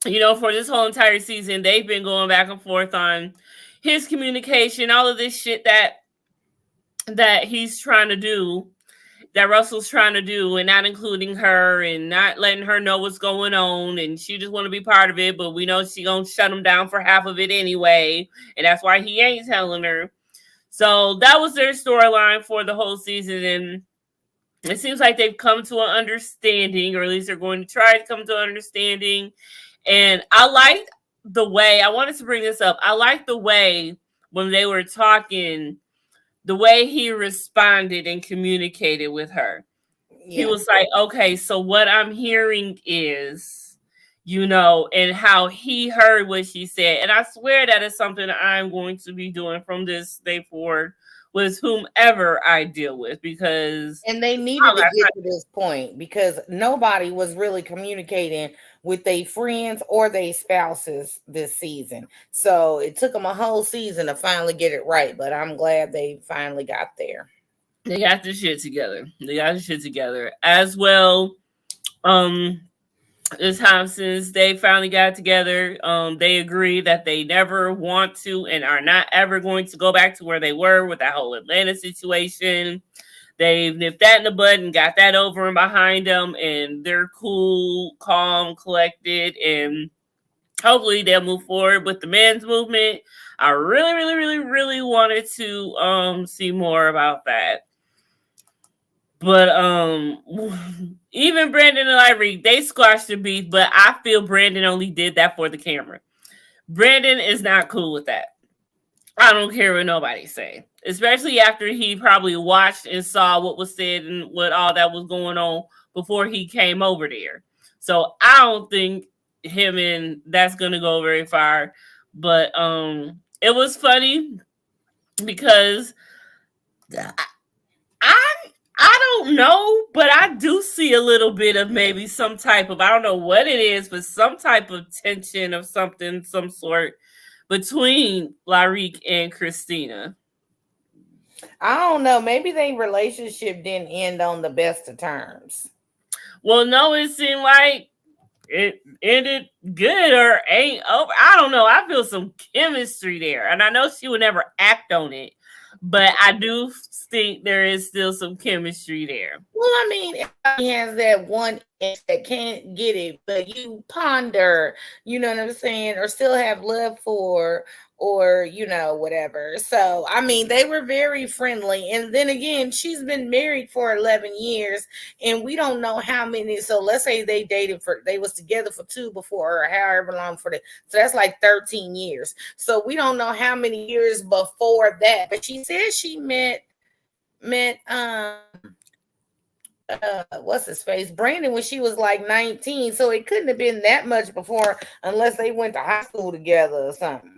for this whole entire season, they've been going back and forth on his communication, all of this shit that he's trying to do, that Russell's trying to do, and not including her and not letting her know what's going on, and she just want to be part of it, but we know she gonna shut him down for half of it anyway, and that's why he ain't telling her. So that was their storyline for the whole season, and it seems like they've come to an understanding, or at least they're going to try to come to an understanding. And I liked the way, I wanted to bring this up, I liked the way when they were talking, the way he responded and communicated with her. Yeah. He was like, okay, so what I'm hearing is, and how he heard what she said. And I swear that is something I'm going to be doing from this day forward with whomever I deal with, because... And they needed to get to this point because nobody was really communicating with their friends or their spouses this season. So it took them a whole season to finally get it right, but I'm glad they finally got there. They got this shit together. As well. This time since they finally got together, they agree that they never want to and are not ever going to go back to where they were with that whole Atlanta situation. They've nipped that in the bud and got that over and behind them, and they're cool, calm, collected, and hopefully they'll move forward with the men's movement. I really, really, really, really wanted to see more about that. But even Brandon and Ivory, they squashed the beef, but I feel Brandon only did that for the camera. Brandon is not cool with that. I don't care what nobody say, especially after he probably watched and saw what was said and what all that was going on before he came over there. So I don't think him and that's going to go very far. But it was funny because I don't know, but I do see a little bit of maybe some type of, I don't know what it is, but some type of tension of something, some sort between Lyrique and Christina. I don't know. Maybe their relationship didn't end on the best of terms. Well, no, it seemed like it ended good or ain't over. I don't know. I feel some chemistry there. And I know she would never act on it. But I do think there is still some chemistry there. Well, I mean, everybody has that one ex that can't get it, but you ponder, you know what I'm saying, or still have love for, or whatever. So, I mean, they were very friendly. And then again, she's been married for 11 years, and we don't know how many. So, let's say they was together for 2 before, or however long for the. So that's like 13 years. So we don't know how many years before that. But she said she met what's his face, Brandon, when she was like 19. So it couldn't have been that much before, unless they went to high school together or something.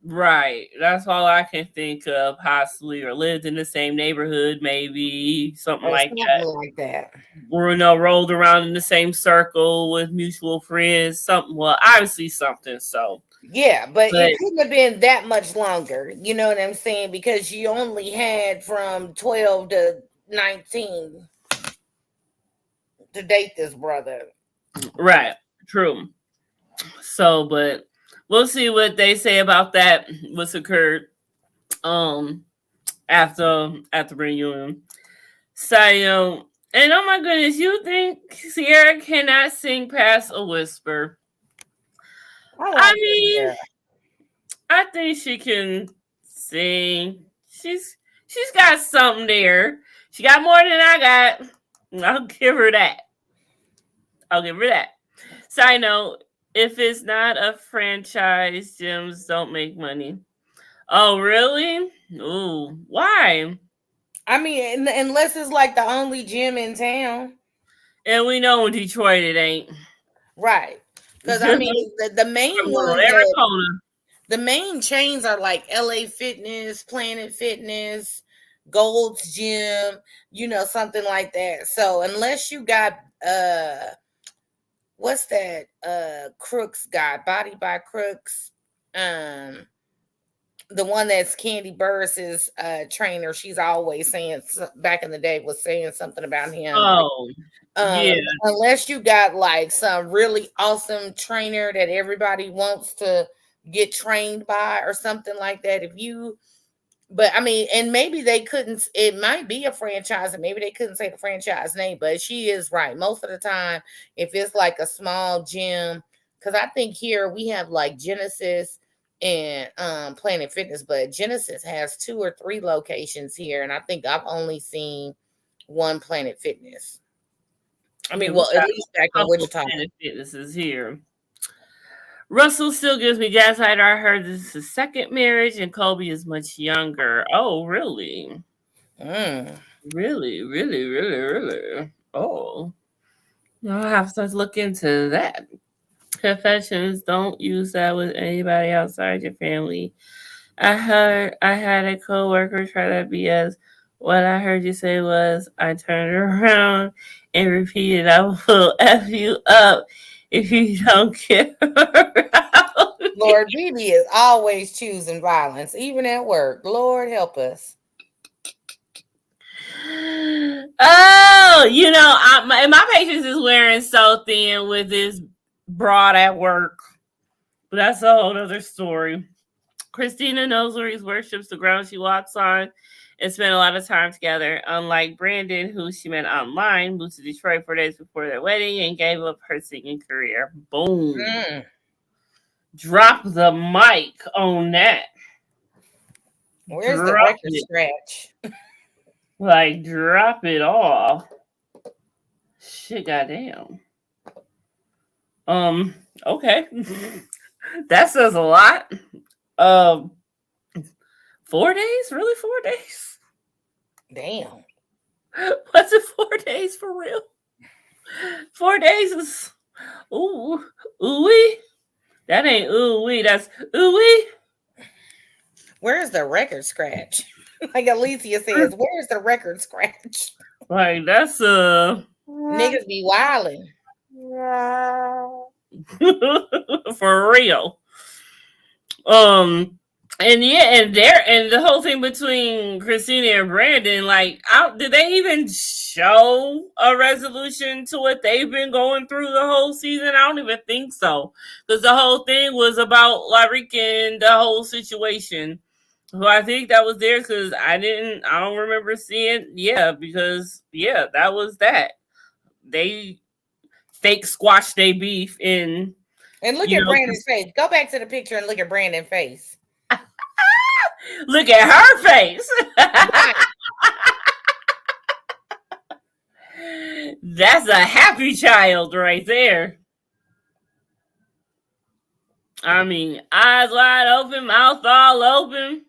Right. That's all I can think of, possibly, or lived in the same neighborhood, maybe something Or like something that. like that. Or rolled around in the same circle with mutual friends. Something. Well, obviously something. So yeah, but it couldn't have been that much longer. You know what I'm saying? Because you only had from 12 to 19 to date this brother. Right. True. So, but we'll see what they say about that. What's occurred after reunion. So, and oh my goodness, you think Sierra cannot sing past a whisper? I mean, I think she can sing. She's got something there. She got more than I got. I'll give her that. Side note, if it's not a franchise, gyms don't make money. Oh, really? Ooh, why? I mean, unless it's like the only gym in town. And we know in Detroit it ain't. Right. Because I mean, the main ones the main chains are like LA Fitness, Planet Fitness, Gold's Gym, something like that. So unless you got what's that Crooks guy, Body by Crooks, the one that's Candy Burris's trainer, she's always saying, back in the day, was saying something about him. Oh, yeah. Unless you got like some really awesome trainer that everybody wants to get trained by or something like that. But I mean, and maybe they couldn't, it might be a franchise and maybe they couldn't say the franchise name, but she is right. Most of the time, if it's like a small gym, because I think here we have like Genesis and Planet Fitness, but Genesis has 2 or 3 locations here, and I think I've only seen one Planet Fitness. I mean, well, at least back in Wichita. Planet Fitness is here. Russell still gives me gaslighter. I heard this is his second marriage, and Kobe is much younger. Oh, really? Really? Oh, I'll have to look into that. Confessions, don't use that with anybody outside your family. I had a coworker try that BS. What I heard you say was, I turned around and repeated, I will F you up if you don't get around. Lord, BB is always choosing violence, even at work. Lord help us. Oh, my patience is wearing so thin with this broad at work. But that's a whole other story. Christina Noseries worships the ground she walks on and spent a lot of time together. Unlike Brandon, who she met online, moved to Detroit 4 days before their wedding and gave up her singing career. Boom. Drop the mic on that. Where's the record scratch? Like, drop it off. Shit, goddamn. Okay. That says a lot. 4 days? Really? 4 days? Damn. Was it 4 days for real? 4 days is ooh-wee. That ain't ooh-wee. That's ooh-wee. Where's the record scratch? Like Alicia says, where's the record scratch? Like, that's niggas be wilding. For real. And the whole thing between Christina and Brandon, like, did they even show a resolution to what they've been going through the whole season? I don't even think so, because the whole thing was about Lyric and the whole situation. who I think that was there because I don't remember seeing. Yeah, because that was that. They fake squash their beef and look at Brandon's face. Go back to the picture and look at Brandon's face. Look at her face. That's a happy child right there. I mean, eyes wide open, mouth all open.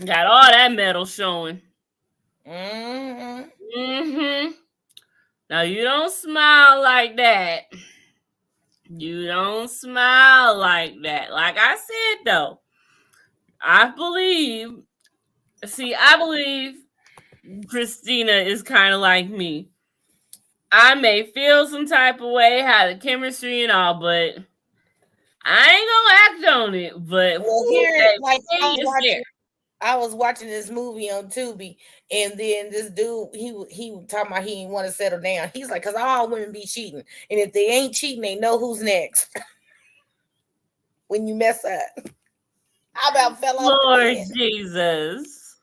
Got all that metal showing. Mm-hmm. Now, you don't smile like that. You don't smile like that. Like I said, though, I believe Christina is kind of like me. I may feel some type of way, have the chemistry and all, but I ain't gonna act on it. But I was watching this movie on Tubi, and then this dude, he talking about he didn't want to settle down. He's like, because all women be cheating, and if they ain't cheating, they know who's next. When you mess up, how about fell off Lord Jesus?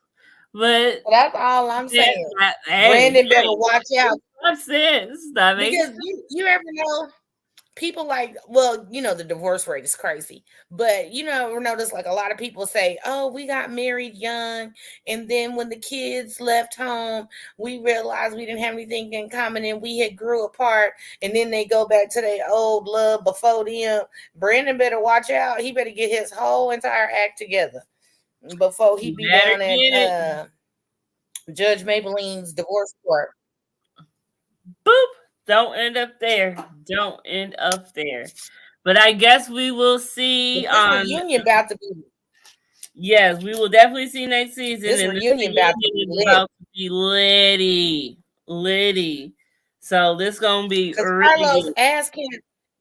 But that's all I'm saying. Brandon better watch out. Because you ever know people like, well, the divorce rate is crazy, but ever notice like a lot of people say, oh, we got married young, and then when the kids left home, we realized we didn't have anything in common and we had grew apart, and then they go back to their old love before them. Brandon better watch out. He better get his whole entire act together before he be down at Judge Maybelline's divorce court. Boop. Don't end up there. But I guess we will see on reunion about to be. Yes, we will definitely see next season. This reunion about to be litty. So this gonna be Carlos asked him.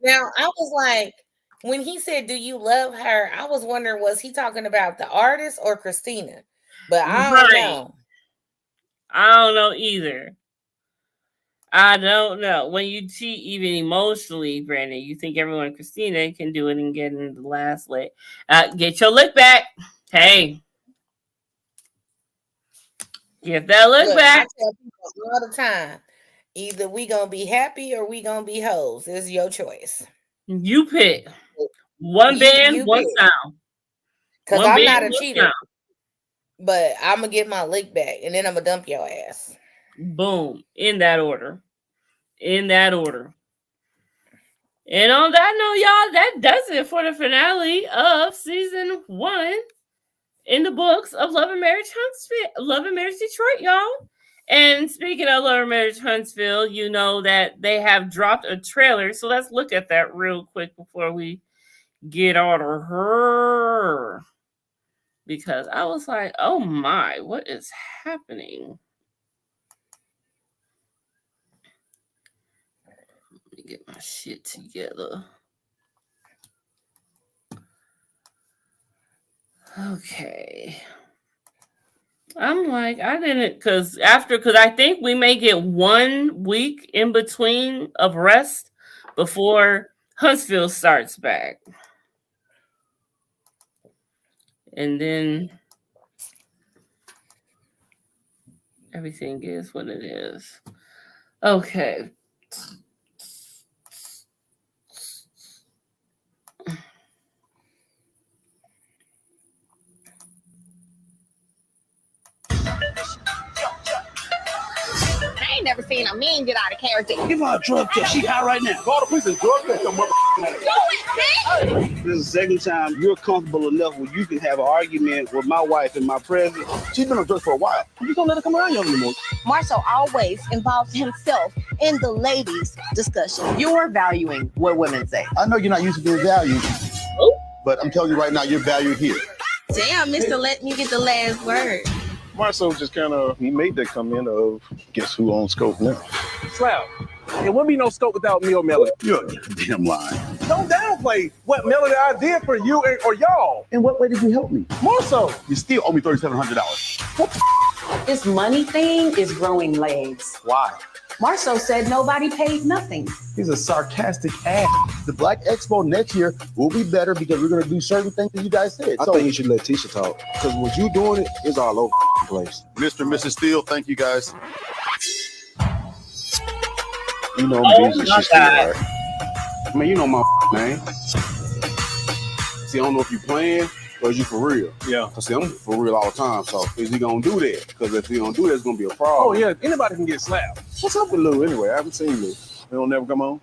Now I was like, when he said, "Do you love her?" I was wondering, was he talking about the artist or Christina? But I don't know. I don't know either. I don't know. When you cheat even emotionally, Brandon, you think everyone Christina can do it and get in the last lick. Get your lick back. Hey. Get that lick back. I tell people all the time, either we gonna be happy or we gonna be hoes. It's your choice. You pick. One band, one sound. Because I'm not a cheater. But I'm gonna get my lick back and then I'm gonna dump your ass. Boom. In that order. And on that note, y'all, that does it for the finale of season 1 in the books of Love and Marriage Detroit, y'all. And speaking of Love and Marriage Huntsville, you know that they have dropped a trailer. So let's look at that real quick before we get out of her. Because I was like, oh my, what is happening? Let me get my shit together. Okay. I'm like, because I think we may get 1 week in between of rest before Huntsville starts back. And then everything is what it is. Okay. I ain't never seen a mean get out of character. Give her a drug test. She high right now. Call the police and drug test them motherfuckers. This is the second time you're comfortable enough where you can have an argument with my wife and my president. She's been on drugs for a while. You just don't let her come around you anymore. Marshall always involves himself in the ladies' discussion. You're valuing what women say. I know you're not used to being valued, but I'm telling you right now, you're valued here. Damn, Mr. Let me get the last word. Marcel just he made that comment of, guess who owns Scope now? Slap. There wouldn't be no Scope without me or Melody. You're damn lying. Don't downplay what Melody I did for you or y'all. In what way did you help me? More so. You still owe me $3,700. This money thing is growing legs. Why? Marceau said nobody paid nothing. He's a sarcastic ass. The Black Expo next year will be better because we're going to do certain things that you guys said. I think you should let Tisha talk because what you doing is all over the place. Mr. and Mrs. Steele, thank you guys. You know, Oh Jesus, my she's still God. right. Man, you know my name. See, I don't know if you playing or is you for real. Yeah. Cause see, I'm for real all the time. So is he gonna do that? Because if he don't do that, it's gonna be a problem. Oh yeah, anybody can get slapped. What's up with Lou anyway? I haven't seen Lou. They don't never come on.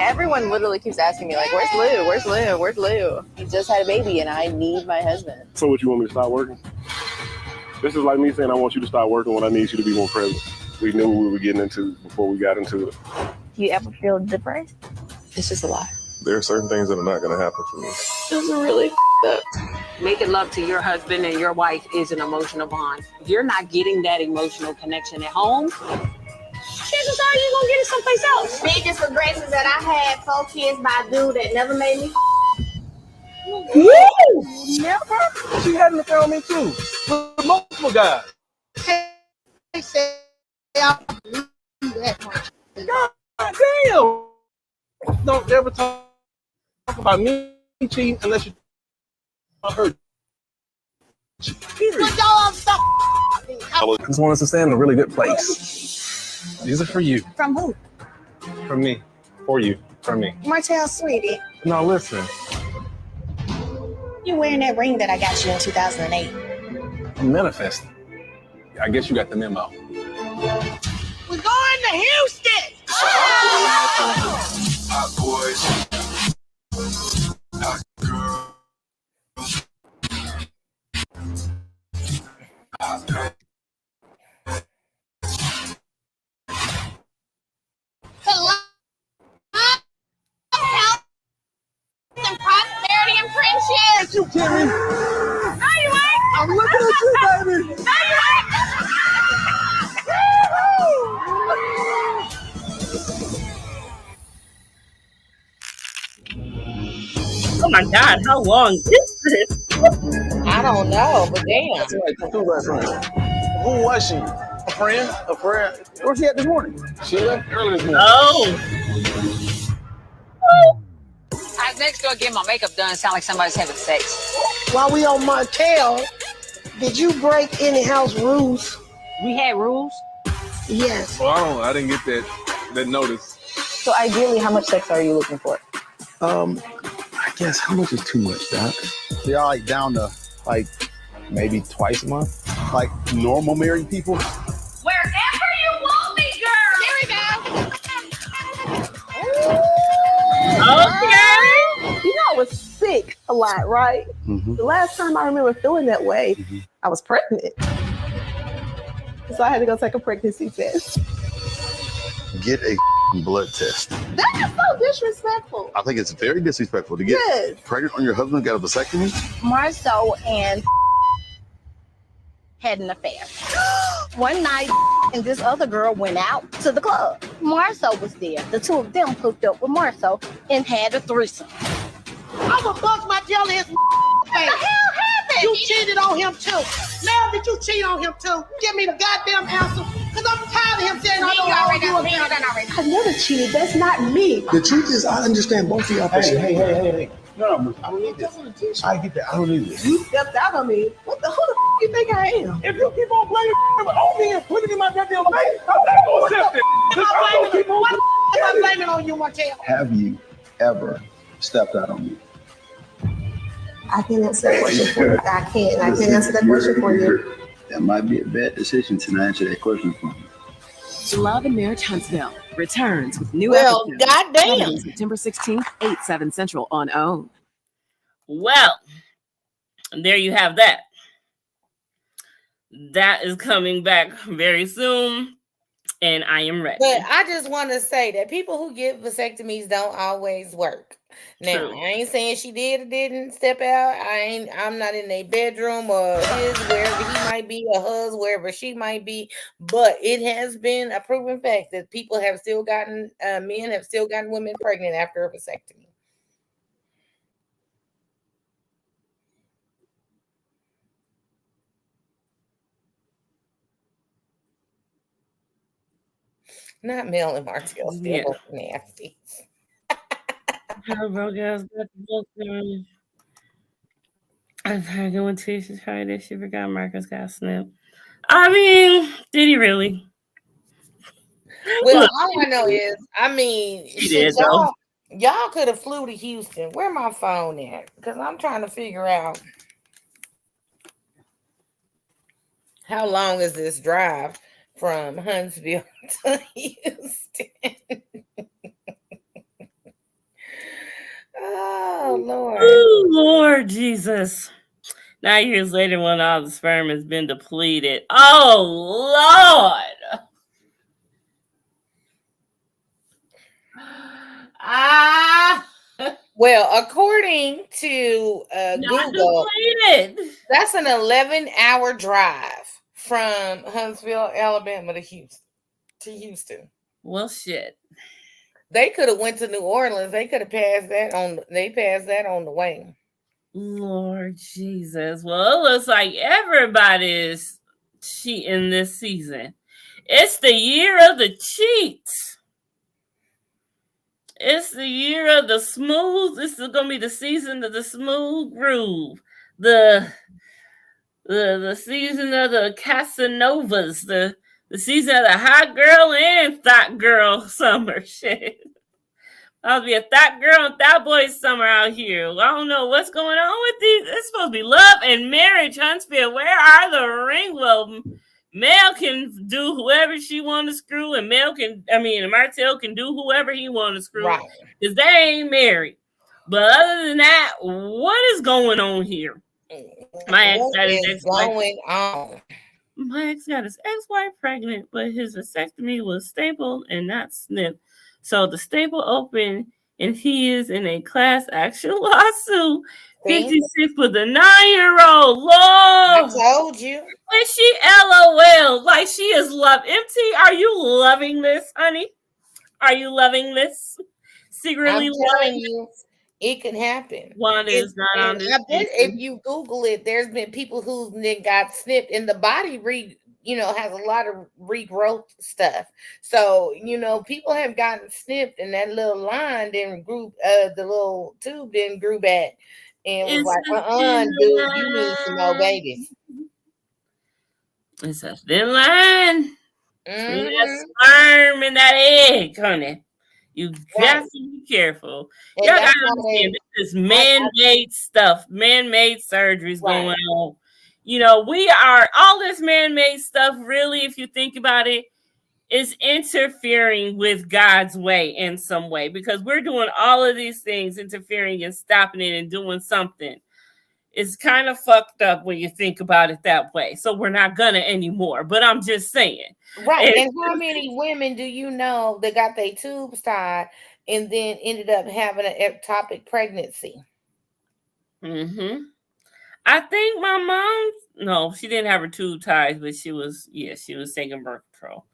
Everyone literally keeps asking me, like, where's Lou? Where's Lou? Where's Lou? He just had a baby and I need my husband. So what, you want me to stop working? This is like me saying I want you to stop working when I need you to be more present. We knew what we were getting into before we got into it. Do you ever feel depressed? It's just a lie. There are certain things that are not going to happen for me. Those are really up. Making love to your husband and your wife is an emotional bond. If you're not getting that emotional connection at home, chances are you're gonna get it someplace else. Biggest regrets is that I had 4 kids by a dude that never made me. Never. She had an affair on me too. With multiple guys. They said I don't do that much. God damn. Don't ever talk about me cheating unless you hurt. Period. But y'all stop. I just want us to stay in a really good place. These are for you. From who? From me. For you. From me. Martell, sweetie. No, listen. You wearing that ring that I got you in 2008. I'm manifesting. I guess you got the memo. We're going to Houston. Hot boys. Hot girls. Hot And prosperity and friendship. You kidding me? Are you right? I'm looking at you, baby. Are you right? Oh my God, how long is this? I don't know, but damn. That's right. Two best friends. Who was she? A friend? A friend? Where she at this morning? She left early this morning. Oh. I was next door getting my makeup done. Sound like somebody's having sex. While we on Martell, did you break any house rules? We had rules. Yes. Well, I didn't get that notice. So ideally, how much sex are you looking for? I guess how much is too much, Doc? They are like down to like Maybe twice a month. like normal married people. Wherever you want me, girl. Here we go. Okay. You know, I was sick a lot, right? Mm-hmm. The last time I remember feeling that way, I was pregnant. So I had to go take a pregnancy test. Get a blood test. That is so disrespectful. I think it's very disrespectful to get Yes. pregnant on your husband, got a vasectomy. Marceau and had an affair. One night, and this other girl went out to the club. Marceau was there. The two of them hooked up with Marceau and had a threesome. I'm gonna bust my tail in his face. What the hell happened? You cheated on him too. Now did you cheat on him too? Give me the goddamn answer, because I'm tired of him saying I don't know you again. I never cheated. That's not me. The truth is, I understand both of y'all. Hey. No, I don't need this. I get that. I don't need this. You stepped out on me. What the who the f- you think I am? If you keep on blaming on me and putting it in my goddamn face, I'm not going to accept it. What the f- am I blaming on you, Martell? Have you ever stepped out on me? I can't answer that question for you. I can't answer that question for you. That might be a bad decision to not answer that question for me. Love and Marriage Huntsville returns with new Well, episodes. goddamn. Coming September 16th, 8, 7 Central on OWN. Well, there you have that. That is coming back very soon, and I am ready. But I just want to say that people who get vasectomies don't always work. Now, True. I ain't saying she did or didn't step out. I'm not in a bedroom or his, wherever he might be, or hers, wherever she might be. But it has been a proven fact that people have still gotten, men have still gotten women pregnant after a vasectomy. Not Mel and Martell. Still Yeah. both nasty. How broke ass got the book done. I'm pregnant when Tisha tried this. She forgot Marcus got snipped. I mean, did he really? Well, Look, all I know is, I mean, he shit, did though. y'all could have flew to Houston. Where my phone at? Because I'm trying to figure out how long is this drive from Huntsville to Houston. Oh Lord. Oh Lord Jesus. 9 years later, when all the sperm has been depleted. Oh Lord. Ah. Well, according to Not Google, depleted. that's an 11-hour drive from Huntsville, Alabama to Houston. Well, shit. They could have went to New Orleans. They could have passed that on. They passed that on the way. Lord Jesus. Well, it looks like everybody is cheating this season. It's the year of the cheats. It's the year of the smooth. This is gonna be the season of the smooth groove. The season of the Casanovas. The season of the hot girl and thought girl summer shit. I'll be a thought girl and thought boy summer out here. I don't know what's going on with these. It's supposed to be love and marriage, Huntsville. Where are the ring? Well, Mel can do whoever she want to screw, and Martell can do whoever he want to screw, Right. because they ain't married. But other than that, what is going on here? My ex What got his is ex-wife. going on? My ex got his ex-wife pregnant, but his vasectomy was stapled and not snipped. So the staple opened, and he is in a class action lawsuit. 56 with a 9-year-old. Lord, I told you. and she LOL like she is love. MT, are you loving this, honey? Are you loving this? Secretly I'm telling you, it can happen. Wanda is not on this. I bet if you Google it, there's been people who then got snipped, and the body has a lot of regrowth stuff. So people have gotten snipped, and that little line didn't grew. The little tube didn't grew back, and was like, dude, you need some more babies. It's a thin line between that sperm and that egg, honey. You got to be careful. And Y'all gotta understand this is man-made stuff, man-made surgeries going on. We are all this man-made stuff, really, if you think about it, is interfering with God's way in some way, because we're doing all of these things, interfering and stopping it and doing something. It's kind of fucked up when you think about it that way. So we're not gonna anymore. But I'm just saying. Right. And how many women do you know that got their tubes tied and then ended up having an ectopic pregnancy? I think my mom, she didn't have her tube tied, but she was taking birth control.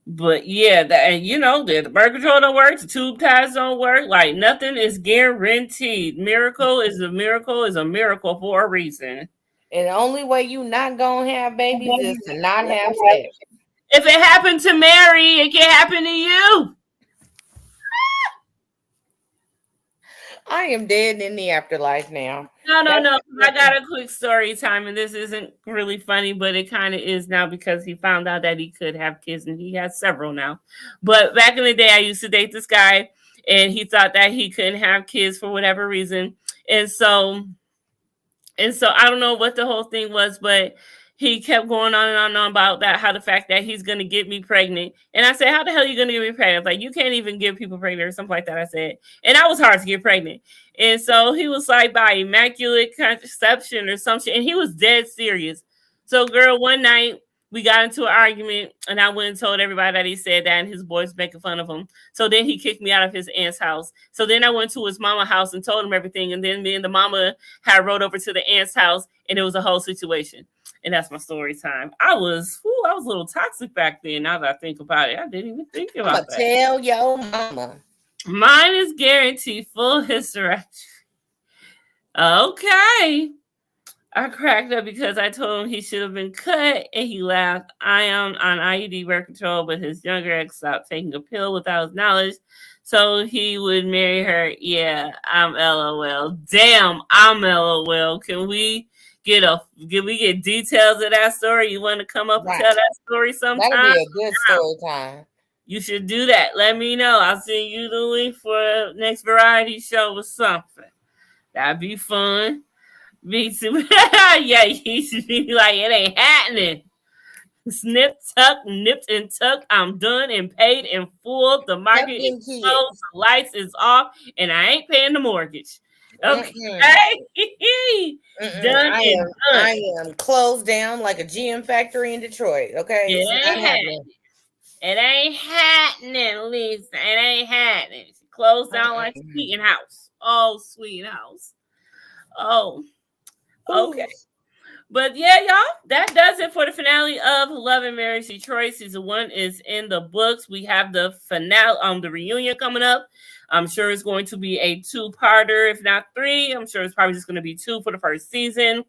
But yeah, the birth control don't work, the tube ties don't work. Like, nothing is guaranteed. Miracle is a miracle for a reason. And the only way you not gonna have babies is to not have sex. If it happened to Mary, it can happen to you. I am dead in the afterlife now. No. I got a quick story time, and this isn't really funny, but it kind of is now, because he found out that he could have kids, and he has several now. But back in the day, I used to date this guy, and he thought that he couldn't have kids for whatever reason. And so I don't know what the whole thing was, but he kept going on and on about that, how the fact that he's going to get me pregnant. And I said, how the hell are you going to get me pregnant? Like, you can't even get people pregnant or something like that, I said. And that was hard to get pregnant. And so he was like, by immaculate conception or something. And he was dead serious. So, girl, one night we got into an argument, and I went and told everybody that he said that, and his boys making fun of him. So then he kicked me out of his aunt's house. So then I went to his mama's house and told him everything. And then me and the mama had rode over to the aunt's house, and it was a whole situation. And that's my story time. I was a little toxic back then. Now that I think about it, I didn't even think about that. Tell your mama. Mine is guaranteed full hysterectomy. Okay. I cracked up because I told him he should have been cut, and he laughed. I am on IUD birth control, but his younger ex stopped taking a pill without his knowledge, so he would marry her. Yeah, I'm LOL. Damn, I'm LOL. Can we get details of that story? You want to come up and tell that story sometime? That'll be a good story time. You should do that. Let me know. I'll send you the link for next variety show or something. That'd be fun. Me too. Yeah, he should be like, it ain't happening. Snip, tuck, nipped and tucked. I'm done and paid in full. The market is closed. The lights is off, and I ain't paying the mortgage. Okay. Done and done. I am closed down like a GM factory in Detroit. Okay. It ain't happening, Lisa. It ain't happening. She closed down like Sweeten House. Oh, Sweeten House. Oh. Okay. But yeah, y'all, that does it for the finale of Love and Marriage Detroit. Season 1 is in the books. We have the finale, the reunion coming up. I'm sure it's going to be a 2-parter, if not 3. I'm sure it's probably just going to be 2 for the first season.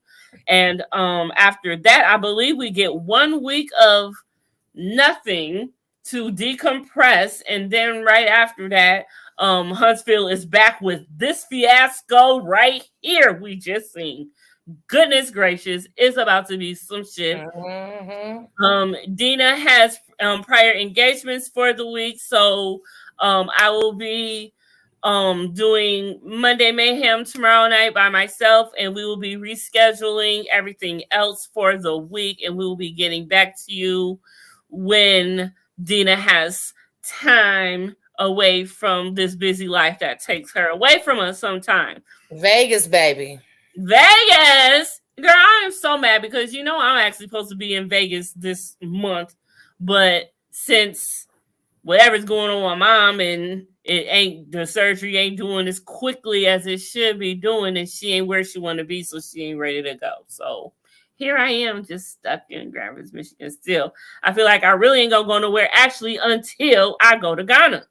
And after that, I believe we get 1 week of nothing to decompress. And then right after that, Huntsville is back with this fiasco right here we just seen. Goodness gracious, it's about to be some shit. Dina has prior engagements for the week, so I will be doing Monday Mayhem tomorrow night by myself, and we will be rescheduling everything else for the week, and we will be getting back to you when Dina has time away from this busy life that takes her away from us sometime. Vegas, baby. Vegas, girl, I am so mad because I'm actually supposed to be in Vegas this month, but since whatever's going on with mom and the surgery ain't doing as quickly as it should be doing, and she ain't where she want to be, so she ain't ready to go. So here I am, just stuck in Grand Rapids, Michigan. Still, I feel like I really ain't gonna go nowhere actually until I go to Ghana.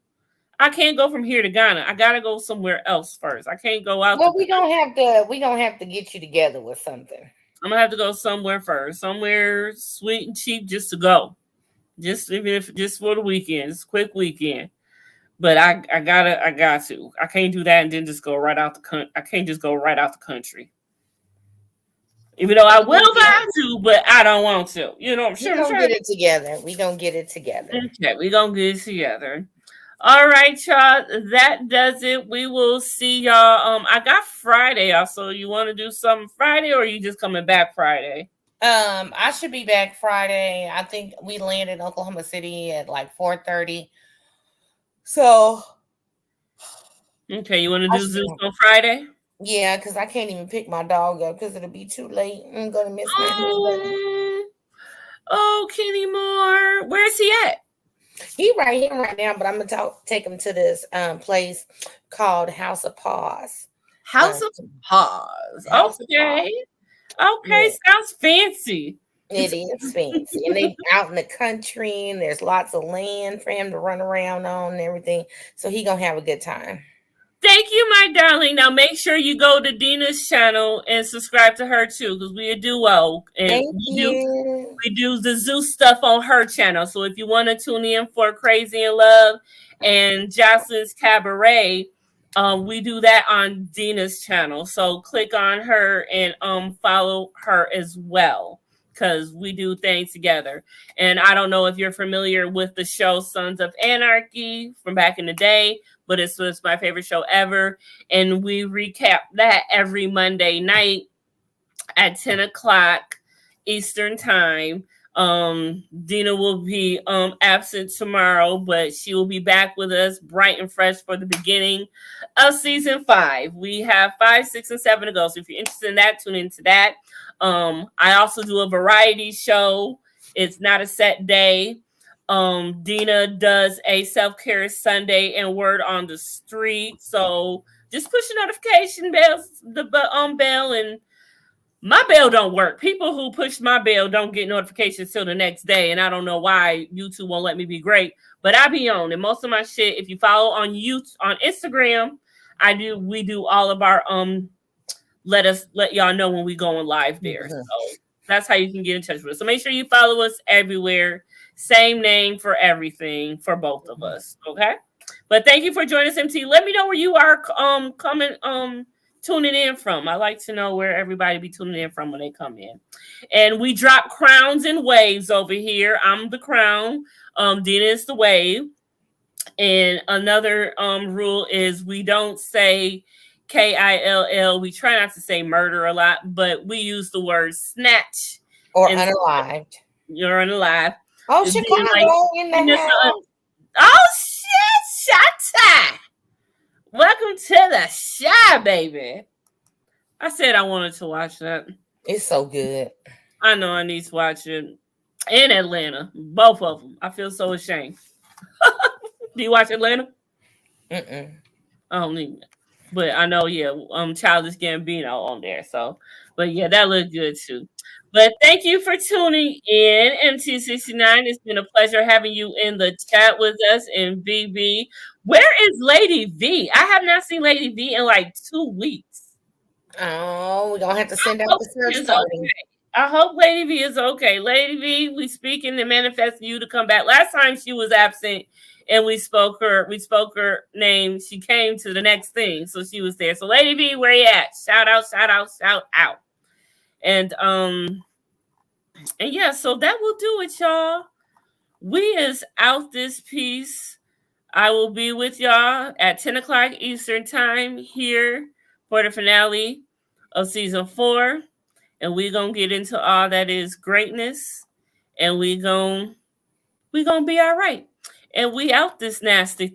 I can't go from here to Ghana. I gotta go somewhere else first. I can't go out. Well, we gonna have to get you together with something. I'm gonna have to go somewhere first, somewhere sweet and cheap, just to go, just for the weekend, just a quick weekend. But I got to. I can't do that and then just go right out the country. I can't just go right out the country. Even though I will have to, but I don't want to. I'm sure we're gonna get it together. We gonna get it together. Okay, we gonna get it together. All right, y'all. That does it. We will see y'all. I got Friday off, so you want to do something Friday, or are you just coming back Friday? I should be back Friday. I think we land in Oklahoma City at like 4:30. So, okay, you want to do Zeus on Friday? Yeah, because I can't even pick my dog up because it'll be too late. I'm gonna miss my husband. Oh, Kenny Moore, where's he at? He right here right now, but I'm gonna take him to this place called House of Paws. House of Paws. Okay. Okay, sounds fancy. It is fancy. And they out in the country, and there's lots of land for him to run around on and everything. So he gonna have a good time. Thank you, my darling. Now make sure you go to Dina's channel and subscribe to her too, because we a duo. And we do the Zeus stuff on her channel. So if you want to tune in for Crazy in Love and Jocelyn's Cabaret, we do that on Dina's channel. So click on her and follow her as well, because we do things together. And I don't know if you're familiar with the show Sons of Anarchy from back in the day, but it was my favorite show ever. And we recap that every Monday night at 10 o'clock Eastern time. Dina will be absent tomorrow, but she will be back with us bright and fresh for the beginning of season 5. We have 5, 6, and 7 to go. So if you're interested in that, tune into that. I also do a variety show. It's not a set day. Dina does a self-care Sunday and Word on the Street. So just push the notification bell, and my bell don't work. People who push my bell don't get notifications till the next day, and I don't know why YouTube won't let me be great. But I be on, and most of my shit, if you follow on YouTube, on Instagram, we do all of our let y'all know when we going live there. So that's how you can get in touch with us. So make sure you follow us everywhere. Same name for everything for both of us. Okay. But thank you for joining us, MT. Let me know where you are tuning in from. I like to know where everybody be tuning in from when they come in. And we drop crowns and waves over here. I'm the crown. Dina is the wave. And another rule is we don't say KILL. We try not to say murder a lot, but we use the word snatch or unalived. You're unalive. Oh, Chicago in the house. Oh shit, Shatta. Welcome to the show, baby. I said I wanted to watch that. It's so good. I know I need to watch it. In Atlanta, both of them. I feel so ashamed. Do you watch Atlanta? I don't need it. But I know, yeah, Childish Gambino on there. So, but yeah, that looked good too. But thank you for tuning in, MT69. It's been a pleasure having you in the chat with us. And BB, where is Lady V? I have not seen Lady V in like 2 weeks. Oh, we're gonna have to send out the search party. Okay. I hope Lady V is okay. Lady V, we speaking and manifesting you to come back. Last time she was absent and we spoke her name. She came to the next thing, so she was there. So Lady V, where you at? Shout out, shout out, shout out. And yeah, so that will do it, y'all. We is out this piece. I will be with y'all at 10 o'clock Eastern time here for the finale of season 4. And we're gonna get into all that is greatness. And we gonna be all right. And we out this nasty